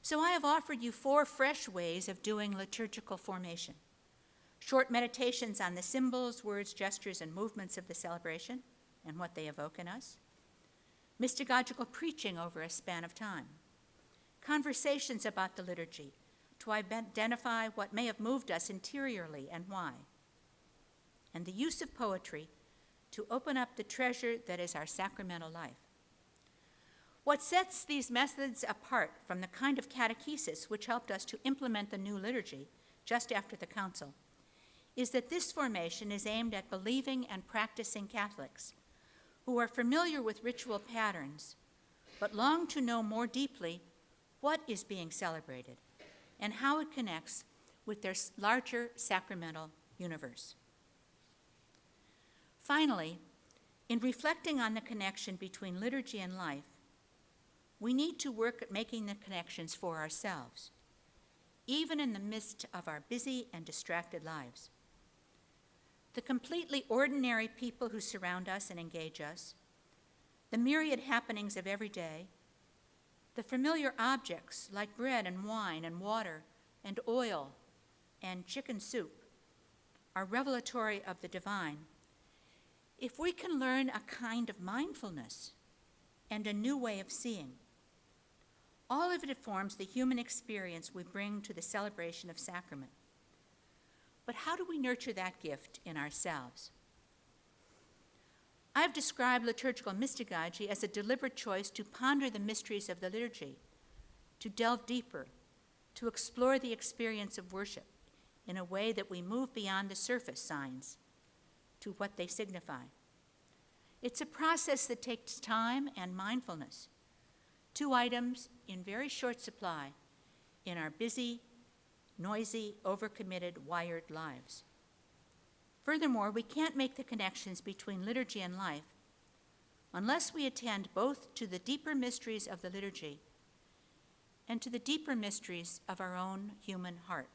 So I have offered you 4 fresh ways of doing liturgical formation. Short meditations on the symbols, words, gestures, and movements of the celebration and what they evoke in us. Mystagogical preaching over a span of time. Conversations about the liturgy to identify what may have moved us interiorly and why. And the use of poetry to open up the treasure that is our sacramental life. What sets these methods apart from the kind of catechesis which helped us to implement the new liturgy just after the Council is that this formation is aimed at believing and practicing Catholics who are familiar with ritual patterns but long to know more deeply what is being celebrated and how it connects with their larger sacramental universe. Finally, in reflecting on the connection between liturgy and life, we need to work at making the connections for ourselves, even in the midst of our busy and distracted lives. The completely ordinary people who surround us and engage us, the myriad happenings of every day, the familiar objects like bread and wine and water and oil and chicken soup are revelatory of the divine. If we can learn a kind of mindfulness and a new way of seeing, all of it forms the human experience we bring to the celebration of sacrament. But how do we nurture that gift in ourselves? I've described liturgical mystagogy as a deliberate choice to ponder the mysteries of the liturgy, to delve deeper, to explore the experience of worship in a way that we move beyond the surface signs to what they signify. It's a process that takes time and mindfulness, two items in very short supply in our busy, noisy, overcommitted, wired lives. Furthermore, we can't make the connections between liturgy and life unless we attend both to the deeper mysteries of the liturgy and to the deeper mysteries of our own human heart.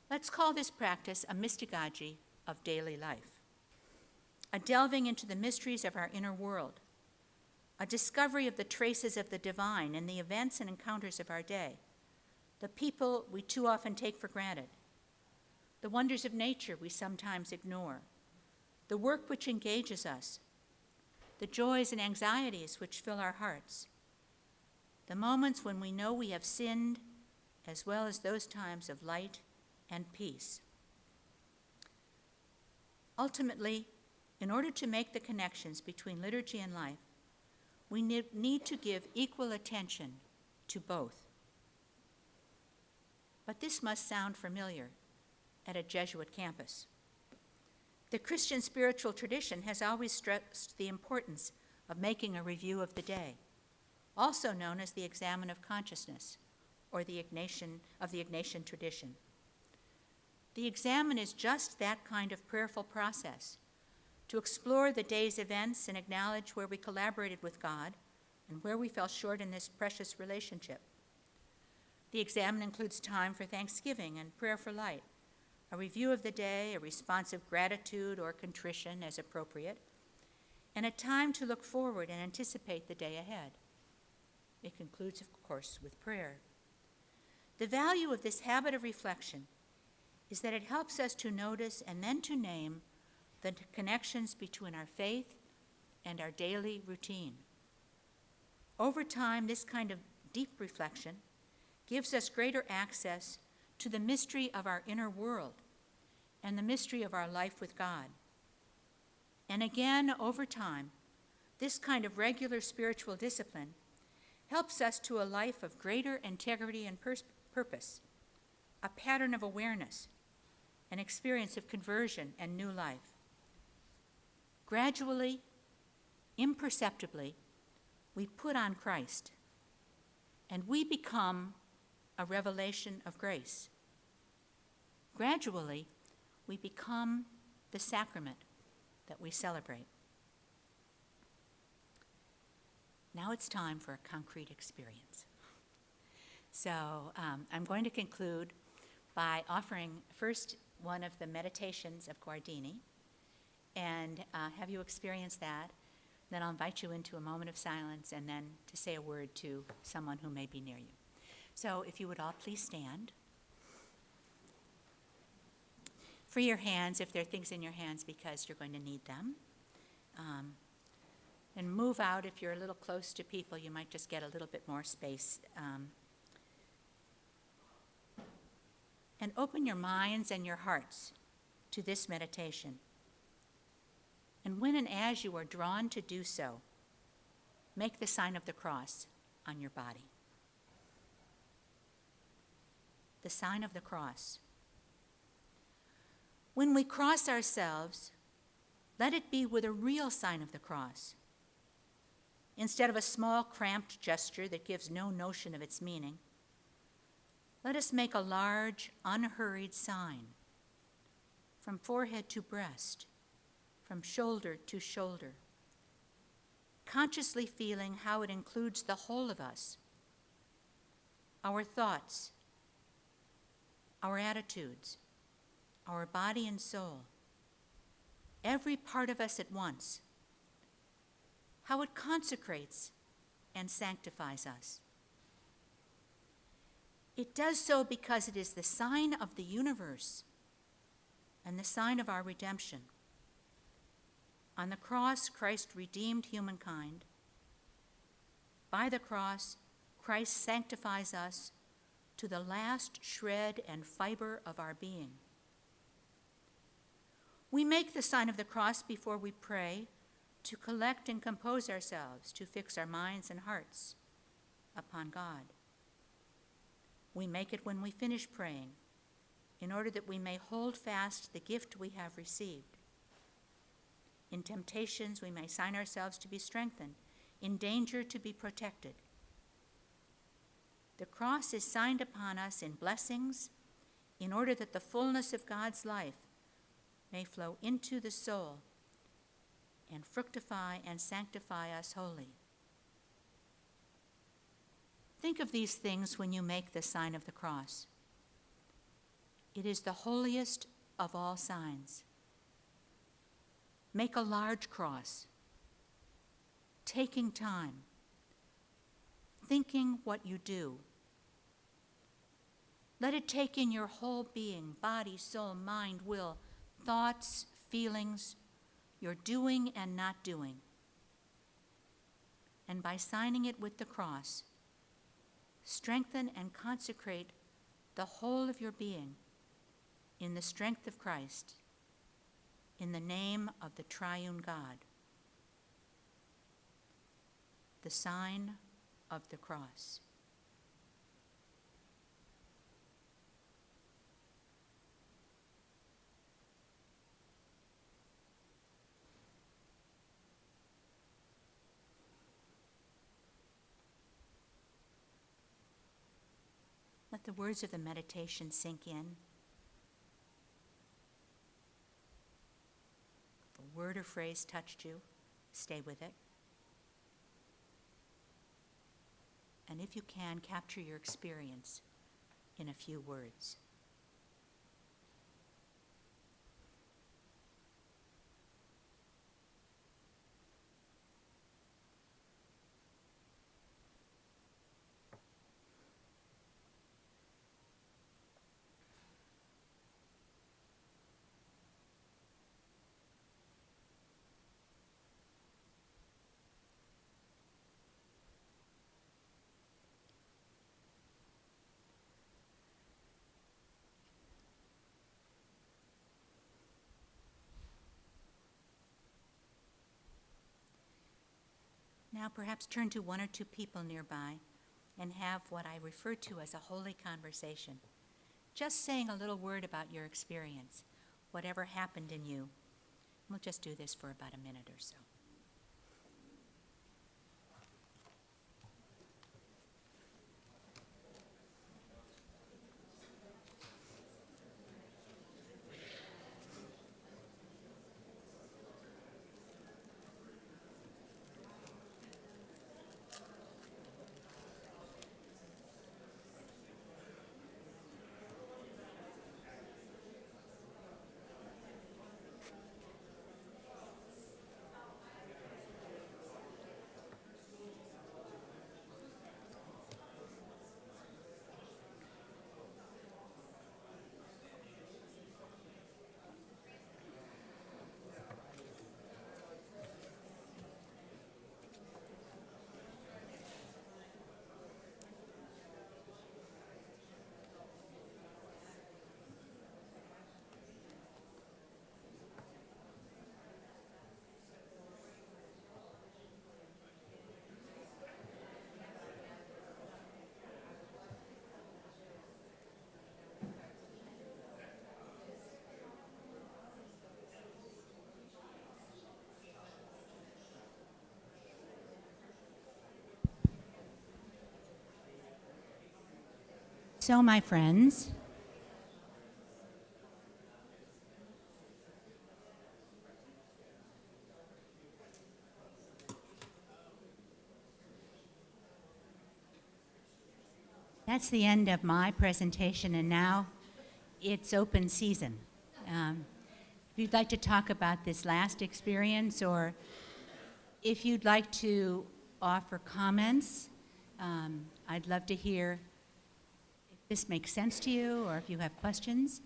Let's call this practice a mystagogy of daily life, a delving into the mysteries of our inner world, a discovery of the traces of the divine in the events and encounters of our day, the people we too often take for granted, the wonders of nature we sometimes ignore, the work which engages us, the joys and anxieties which fill our hearts, the moments when we know we have sinned, as well as those times of light and peace. Ultimately, in order to make the connections between liturgy and life, we need to give equal attention to both. But this must sound familiar at a Jesuit campus. The Christian spiritual tradition has always stressed the importance of making a review of the day, also known as the examen of consciousness, or the Ignatian tradition. The examen is just that kind of prayerful process, to explore the day's events and acknowledge where we collaborated with God and where we fell short in this precious relationship. The examen includes time for thanksgiving and prayer for light, a review of the day, a response of gratitude or contrition as appropriate, and a time to look forward and anticipate the day ahead. It concludes, of course, with prayer. The value of this habit of reflection is that it helps us to notice and then to name the connections between our faith and our daily routine. Over time, this kind of deep reflection gives us greater access to the mystery of our inner world and the mystery of our life with God. And again, over time, this kind of regular spiritual discipline helps us to a life of greater integrity and purpose, a pattern of awareness, an experience of conversion and new life. Gradually, imperceptibly, we put on Christ, and we become a revelation of grace. Gradually, we become the sacrament that we celebrate. Now it's time for a concrete experience. So I'm going to conclude by offering first one of the meditations of Guardini, and have you experience that. Then I'll invite you into a moment of silence and then to say a word to someone who may be near you. So if you would all please stand. Free your hands if there are things in your hands because you're going to need them. And move out if you're a little close to people. You might just get a little bit more space. And open your minds and your hearts to this meditation. And when and as you are drawn to do so, make the sign of the cross on your body. The sign of the cross. When we cross ourselves, let it be with a real sign of the cross, instead of a small, cramped gesture that gives no notion of its meaning. Let us make a large, unhurried sign, from forehead to breast, from shoulder to shoulder, consciously feeling how it includes the whole of us, our thoughts, our attitudes, our body and soul, every part of us at once, how it consecrates and sanctifies us. It does so because it is the sign of the universe and the sign of our redemption. On the cross, Christ redeemed humankind. By the cross, Christ sanctifies us to the last shred and fiber of our being. We make the sign of the cross before we pray to collect and compose ourselves, to fix our minds and hearts upon God. We make it when we finish praying, in order that we may hold fast the gift we have received. In temptations, we may sign ourselves to be strengthened, in danger to be protected. The cross is signed upon us in blessings, in order that the fullness of God's life may flow into the soul and fructify and sanctify us wholly. Think of these things when you make the sign of the cross. It is the holiest of all signs. Make a large cross, taking time, thinking what you do. Let it take in your whole being, body, soul, mind, will, thoughts, feelings, your doing and not doing. And by signing it with the cross, strengthen and consecrate the whole of your being in the strength of Christ, in the name of the triune God. The sign of the cross. Let the words of the meditation sink in. If a word or phrase touched you, stay with it. And if you can, capture your experience in a few words. Now perhaps turn to one or two people nearby and have what I refer to as a holy conversation. Just saying a little word about your experience, whatever happened in you. We'll just do this for about a minute or so. So, my friends, that's the end of my presentation, and now it's open season. If you'd like to talk about this last experience, or if you'd like to offer comments, I'd love to hear if this makes sense to you or if you have questions.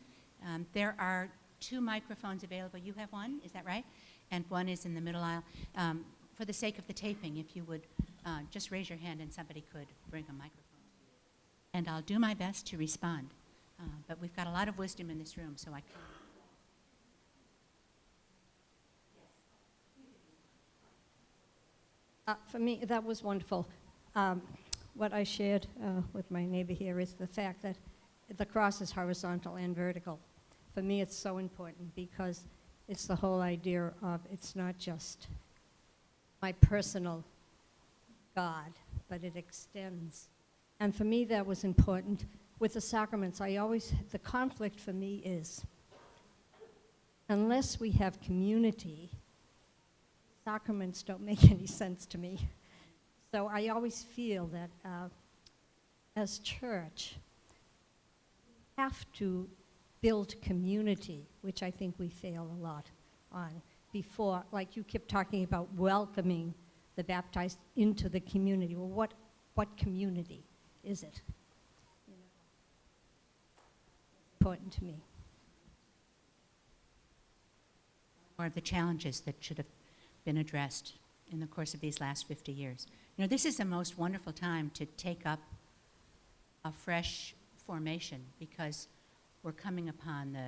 There are 2 microphones available. You have one, is that right? And one is in the middle aisle. For the sake of the taping, if you would just raise your hand and somebody could bring a microphone. And I'll do my best to respond. But we've got a lot of wisdom in this room, so I can't. For me, that was wonderful. What I shared with my neighbor here is the fact that the cross is horizontal and vertical. For me, it's so important because it's the whole idea of it's not just my personal God, but it extends. And for me, that was important. With the sacraments, the conflict for me is, unless we have community, sacraments don't make any sense to me. So I always feel that as church, we have to build community, which I think we fail a lot on before. Like you kept talking about welcoming the baptized into the community. Well, what community is it? You know, important to me. One of the challenges that should have been addressed in the course of these last 50 years. You know, this is a most wonderful time to take up a fresh formation because we're coming upon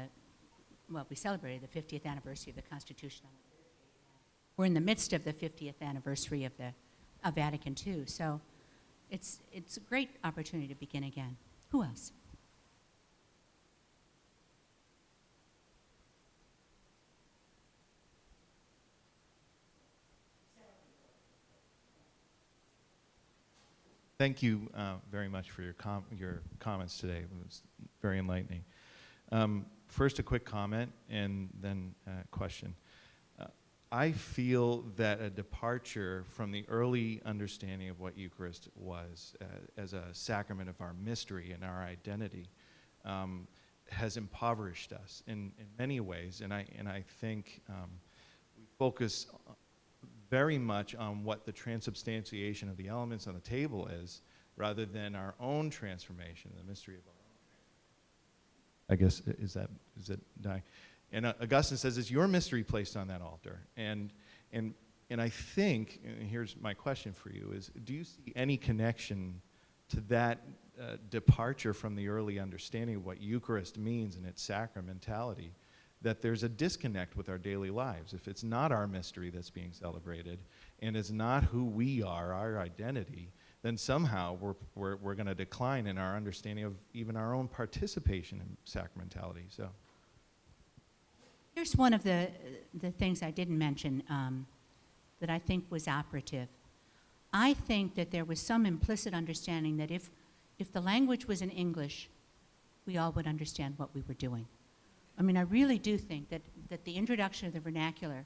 we celebrated the 50th anniversary of the Constitution. We're in the midst of the 50th anniversary of Vatican II, so it's a great opportunity to begin again. Who else? Thank you very much for your comments today. It was very enlightening. First, a quick comment, and then a question. I feel that a departure from the early understanding of what Eucharist was as a sacrament of our mystery and our identity has impoverished us in many ways, and I think we focus very much on what the transubstantiation of the elements on the table is, rather than our own transformation, the mystery of our own. I guess, is that dying? And Augustine says, it's your mystery placed on that altar. And I think, and here's my question for you, is do you see any connection to that departure from the early understanding of what Eucharist means and its sacramentality, that there's a disconnect with our daily lives? If it's not our mystery that's being celebrated, and it's not who we are, our identity, then somehow we're going to decline in our understanding of even our own participation in sacramentality. So, here's one of the things I didn't mention that I think was operative. I think that there was some implicit understanding that if the language was in English, we all would understand what we were doing. I mean, I really do think that the introduction of the vernacular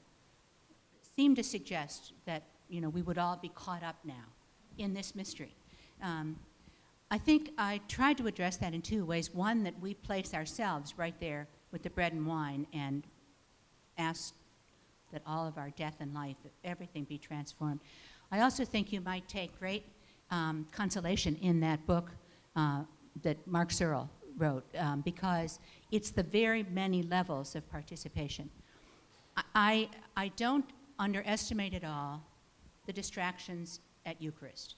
seemed to suggest that, you know, we would all be caught up now in this mystery. I think I tried to address that in 2 ways. One, that we place ourselves right there with the bread and wine and ask that all of our death and life, everything be transformed. I also think you might take great consolation in that book that Mark Searle wrote, because it's the very many levels of participation. I don't underestimate at all the distractions at Eucharist,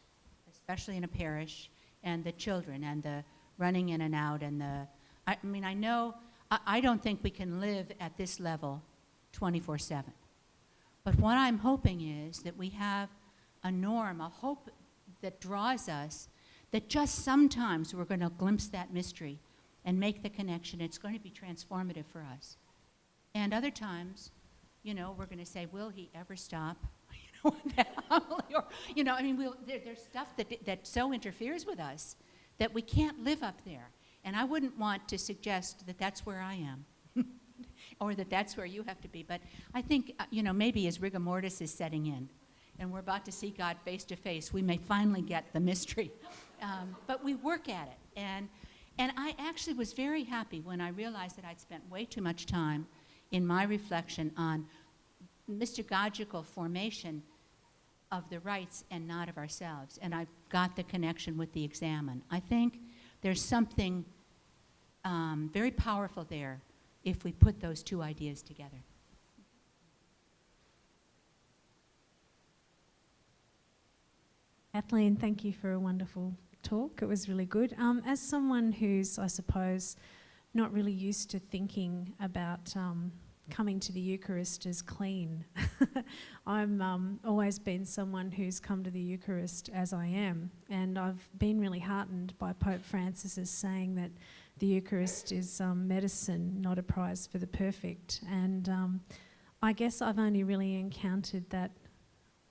especially in a parish, and the children, and the running in and out, and I don't think we can live at this level 24/7. But what I'm hoping is that we have a norm, a hope that draws us, that just sometimes we're going to glimpse that mystery and make the connection. It's going to be transformative for us. And other times, you know, we're going to say, will he ever stop? You know, that homily, or, you know, I mean, there's stuff that so interferes with us that we can't live up there. And I wouldn't want to suggest that that's where I am or that that's where you have to be. But I think, maybe as rigor mortis is setting in and we're about to see God face to face, we may finally get the mystery. But we work at it. And I actually was very happy when I realized that I'd spent way too much time in my reflection on mystagogical formation of the rites and not of ourselves. And I got the connection with the examen. I think there's something very powerful there if we put those two ideas together. Kathleen, thank you for a wonderful talk. It was really good. As someone who's, I suppose, not really used to thinking about coming to the Eucharist as clean, I'm always been someone who's come to the Eucharist as I am, and I've been really heartened by Pope Francis's saying that the Eucharist is medicine, not a prize for the perfect. And I guess I've only really encountered that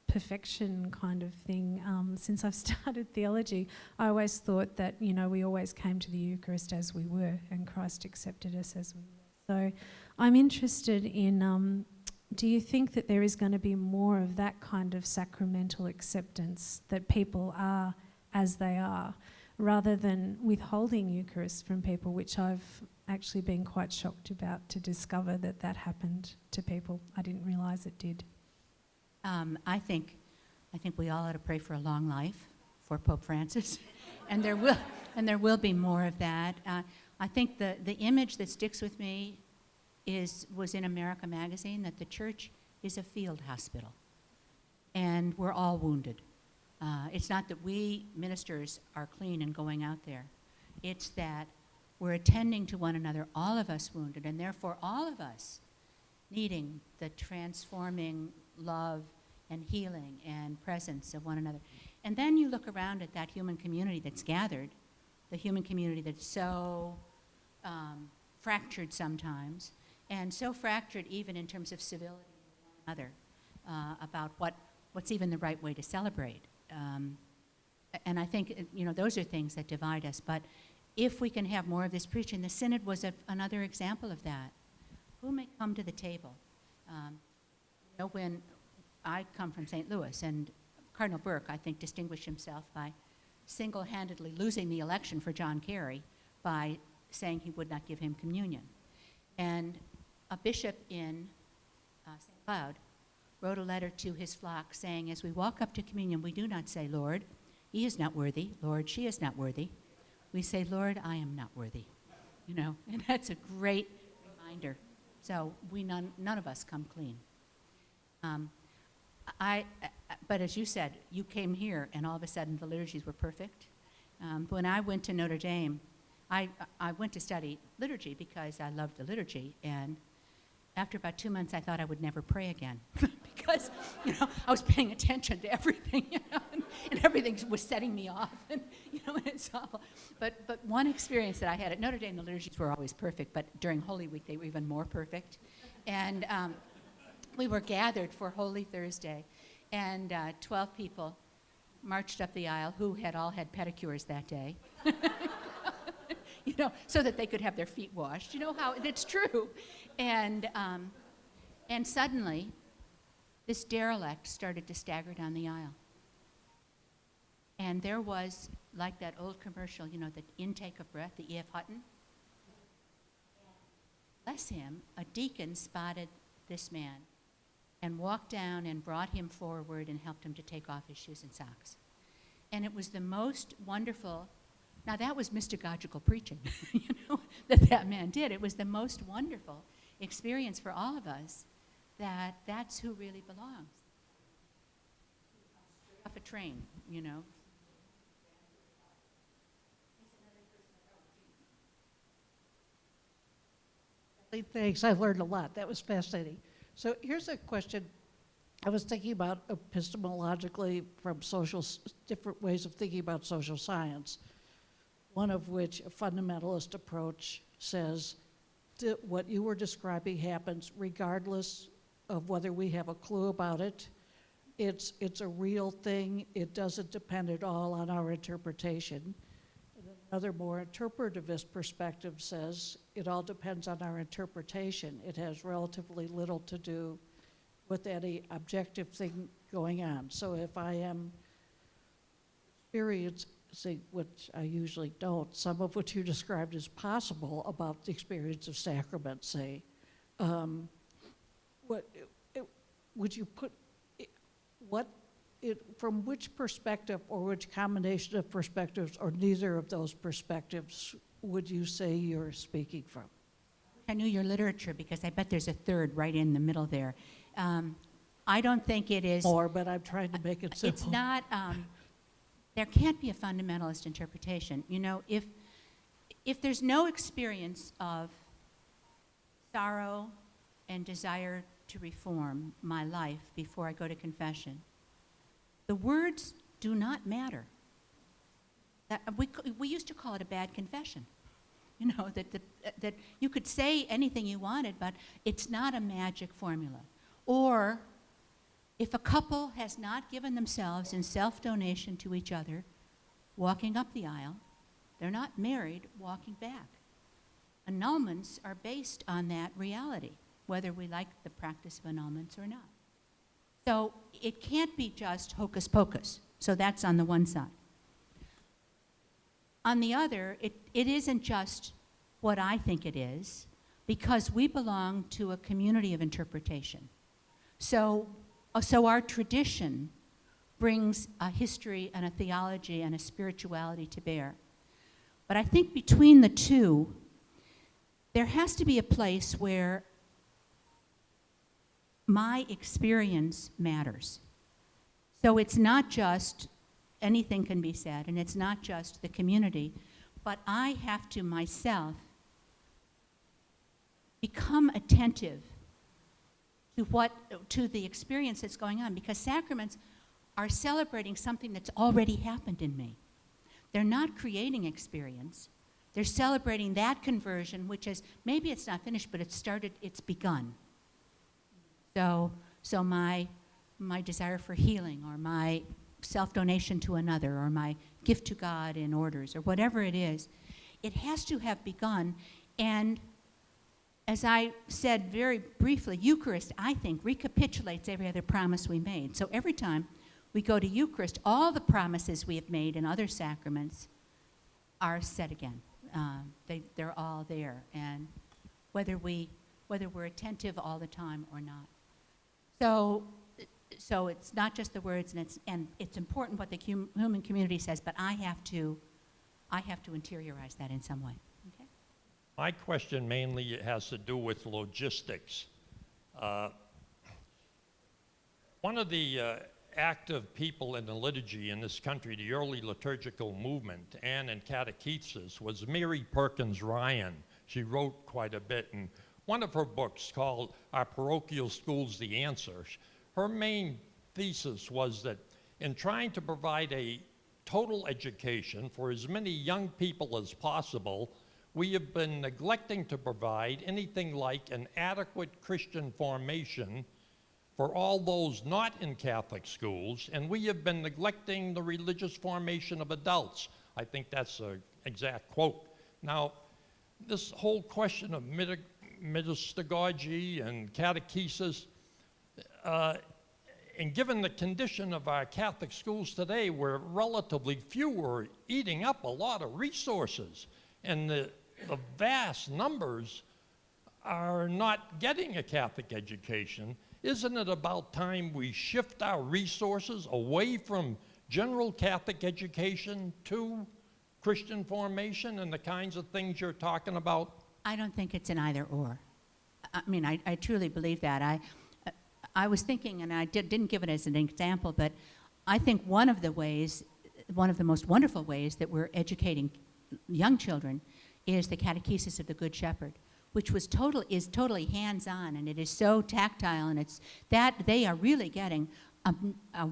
perfection kind of thing since I've started theology. I always thought that, we always came to the Eucharist as we were, and Christ accepted us as we were. So I'm interested in, do you think that there is going to be more of that kind of sacramental acceptance, that people are as they are, rather than withholding Eucharist from people, which I've actually been quite shocked about to discover that happened to people. I didn't realise it did. I think we all ought to pray for a long life for Pope Francis, and there will be more of that. I think the image that sticks with me was in America Magazine, that the church is a field hospital, and we're all wounded. It's not that we ministers are clean and going out there. It's that we're attending to one another, all of us wounded, and therefore all of us needing the transforming love and healing and presence of one another. And then you look around at that human community that's gathered, the human community that's so fractured sometimes, and so fractured even in terms of civility with one another, about what's even the right way to celebrate. And I think, those are things that divide us. But if we can have more of this preaching, the Synod was another example of that. Who may come to the table? When I come from St. Louis, and Cardinal Burke, I think, distinguished himself by single-handedly losing the election for John Kerry by saying he would not give him communion. And a bishop in St. Cloud wrote a letter to his flock saying, as we walk up to communion, we do not say, Lord, he is not worthy. Lord, she is not worthy. We say, Lord, I am not worthy. And that's a great reminder. So none of us come clean. But as you said, you came here and all of a sudden the liturgies were perfect. When I went to Notre Dame, I went to study liturgy because I loved the liturgy, and after about 2 months I thought I would never pray again because I was paying attention to everything, and everything was setting me off, and it's awful. But one experience that I had at Notre Dame, the liturgies were always perfect, but during Holy Week they were even more perfect. And we were gathered for Holy Thursday, and 12 people marched up the aisle who had all had pedicures that day, so that they could have their feet washed. You know how it's true. And suddenly, this derelict started to stagger down the aisle. And there was, like that old commercial, the intake of breath, the E.F. Hutton. Bless him, a deacon spotted this man and walked down and brought him forward and helped him to take off his shoes and socks. And it was the most wonderful, now that was mystagogical preaching, that man did. It was the most wonderful experience for all of us, that's who really belongs. Off a train, Thanks, I learned a lot. That was fascinating. So here's a question I was thinking about epistemologically from different ways of thinking about social science, one of which a fundamentalist approach says that what you were describing happens regardless of whether we have a clue about it. It's a real thing. It doesn't depend at all on our interpretation. And then Another more interpretivist perspective says it all depends on our interpretation. It has relatively little to do with any objective thing going on. So if I am experiencing, which I usually don't, some of what you described as possible about the experience of sacrament, say, would you put, from which perspective or which combination of perspectives or neither of those perspectives would you say you're speaking from? I knew your literature because I bet there's a third right in the middle there. I don't think it is. More, but I'm trying to make it simple. It's not, there can't be a fundamentalist interpretation. You know, if there's no experience of sorrow and desire to reform my life before I go to confession, the words do not matter. We used to call it a bad confession. You know, that you could say anything you wanted, but it's not a magic formula. Or if a couple has not given themselves in self-donation to each other, walking up the aisle, they're not married walking back. Annulments are based on that reality, whether we like the practice of annulments or not. So it can't be just hocus pocus. So that's on the one side. On the other, it isn't just what I think it is, because we belong to a community of interpretation. So our tradition brings a history and a theology and a spirituality to bear. But I think between the two, there has to be a place where my experience matters. So it's not just anything can be said, and it's not just the community, but I have to myself become attentive to the experience that's going on, because sacraments are celebrating something that's already happened in me. They're not creating experience. They're celebrating that conversion, which is, maybe it's not finished, but it's begun. So my desire for healing, or my self-donation to another, or my gift to God in orders, or whatever it is, it has to have begun. And as I said very briefly, Eucharist, I think, recapitulates every other promise we made. So every time we go to Eucharist, all the promises we have made in other sacraments are said again. They're all there, and whether we're attentive all the time or not. So it's not just the words, and it's important what the human community says, but I have to interiorize that in some way. Okay? My question mainly has to do with logistics. One of the active people in the liturgy in this country, the early liturgical movement, and in catechesis, was Mary Perkins Ryan. She wrote quite a bit, and one of her books called Our Parochial Schools, The Answer, her main thesis was that in trying to provide a total education for as many young people as possible, we have been neglecting to provide anything like an adequate Christian formation for all those not in Catholic schools, and we have been neglecting the religious formation of adults. I think that's an exact quote. Now, this whole question of Mystagogy and catechesis, and given the condition of our Catholic schools today, where relatively few are eating up a lot of resources, and the vast numbers are not getting a Catholic education, isn't it about time we shift our resources away from general Catholic education to Christian formation and the kinds of things you're talking about? I don't think it's an either or. I mean, I truly believe that. I was thinking, and I didn't give it as an example, but I think one of the most wonderful ways that we're educating young children is the catechesis of the Good Shepherd, which is totally hands-on, and it is so tactile, and it's that they are really getting a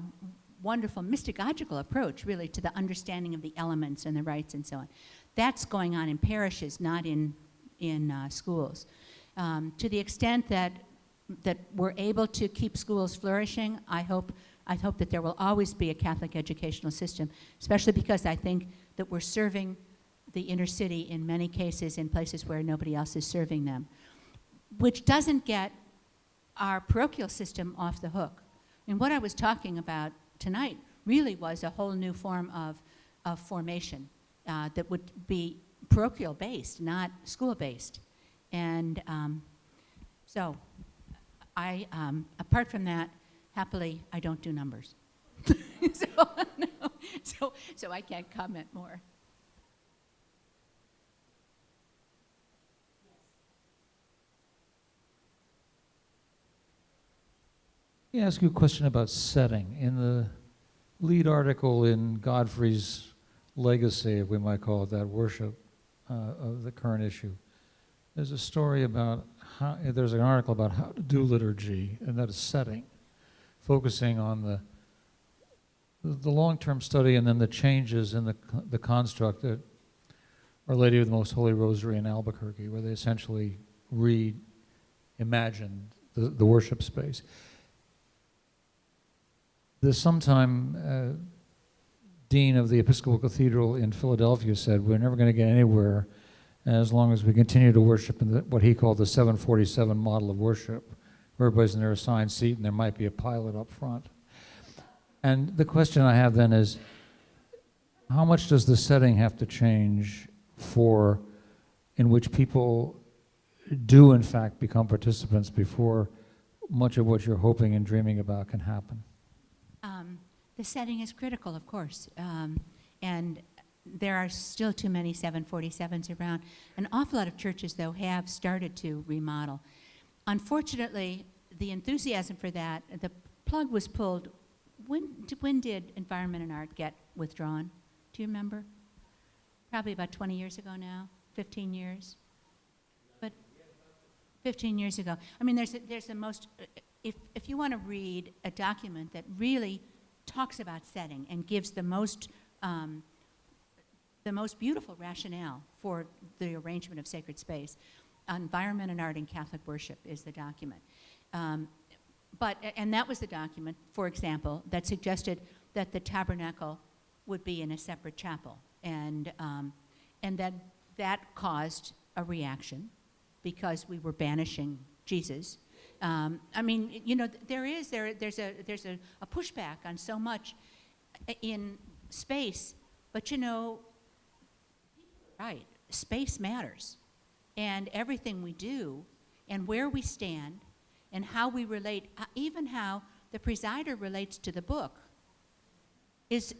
wonderful mystagogical approach, really, to the understanding of the elements and the rites and so on. That's going on in parishes, not in schools. To the extent that we're able to keep schools flourishing, I hope that there will always be a Catholic educational system, especially because I think that we're serving the inner city in many cases in places where nobody else is serving them, which doesn't get our parochial system off the hook. And what I was talking about tonight really was a whole new form of formation that would be parochial-based, not school-based. And so apart from that, happily, I don't do numbers. So I can't comment more. Let me ask you a question about setting. In the lead article in Godfrey's legacy, if we might call it that, worship of the current issue, there's a story about how, there's an article about how to do liturgy, and that is setting, focusing on the long-term study and then the changes in the construct that Our Lady of the Most Holy Rosary in Albuquerque, where they essentially reimagined the worship space. The sometime dean of the Episcopal Cathedral in Philadelphia said, we're never going to get anywhere as long as we continue to worship in what he called the 747 model of worship, where everybody's in their assigned seat and there might be a pilot up front. And the question I have then is, how much does the setting have to change in which people do in fact become participants before much of what you're hoping and dreaming about can happen? The setting is critical, of course, and there are still too many 747s around. An awful lot of churches, though, have started to remodel. Unfortunately, the enthusiasm for that, the plug was pulled. When did Environment and Art get withdrawn? Do you remember? Probably about 20 years ago now, 15 years. But 15 years ago. I mean, there's the most, if you want to read a document that really talks about setting and gives the most beautiful rationale for the arrangement of sacred space, Environment and Art in Catholic Worship is the document. And that was the document, for example, that suggested that the tabernacle would be in a separate chapel. And that caused a reaction because we were banishing Jesus. I mean, you know, there's a pushback on so much in space, but you know, right, space matters. And everything we do and where we stand and how we relate, even how the presider relates to the book, is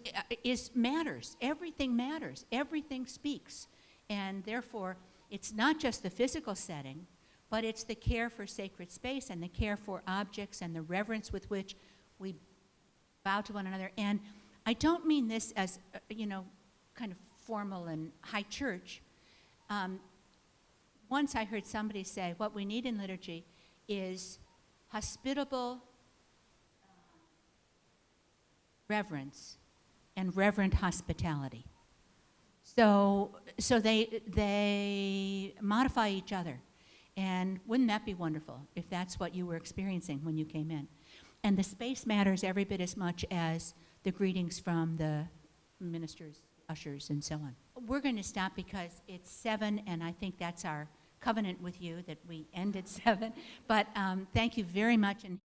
matters. Everything matters. Everything speaks. And therefore, it's not just the physical setting, but it's the care for sacred space and the care for objects and the reverence with which we bow to one another. And I don't mean this as, you know, kind of formal and high church. Once I heard somebody say, what we need in liturgy is hospitable reverence and reverent hospitality. So they modify each other. And wouldn't that be wonderful if that's what you were experiencing when you came in? And the space matters every bit as much as the greetings from the ministers, ushers, and so on. We're going to stop because it's 7, and I think that's our covenant with you, that we end at 7. But thank you very much. And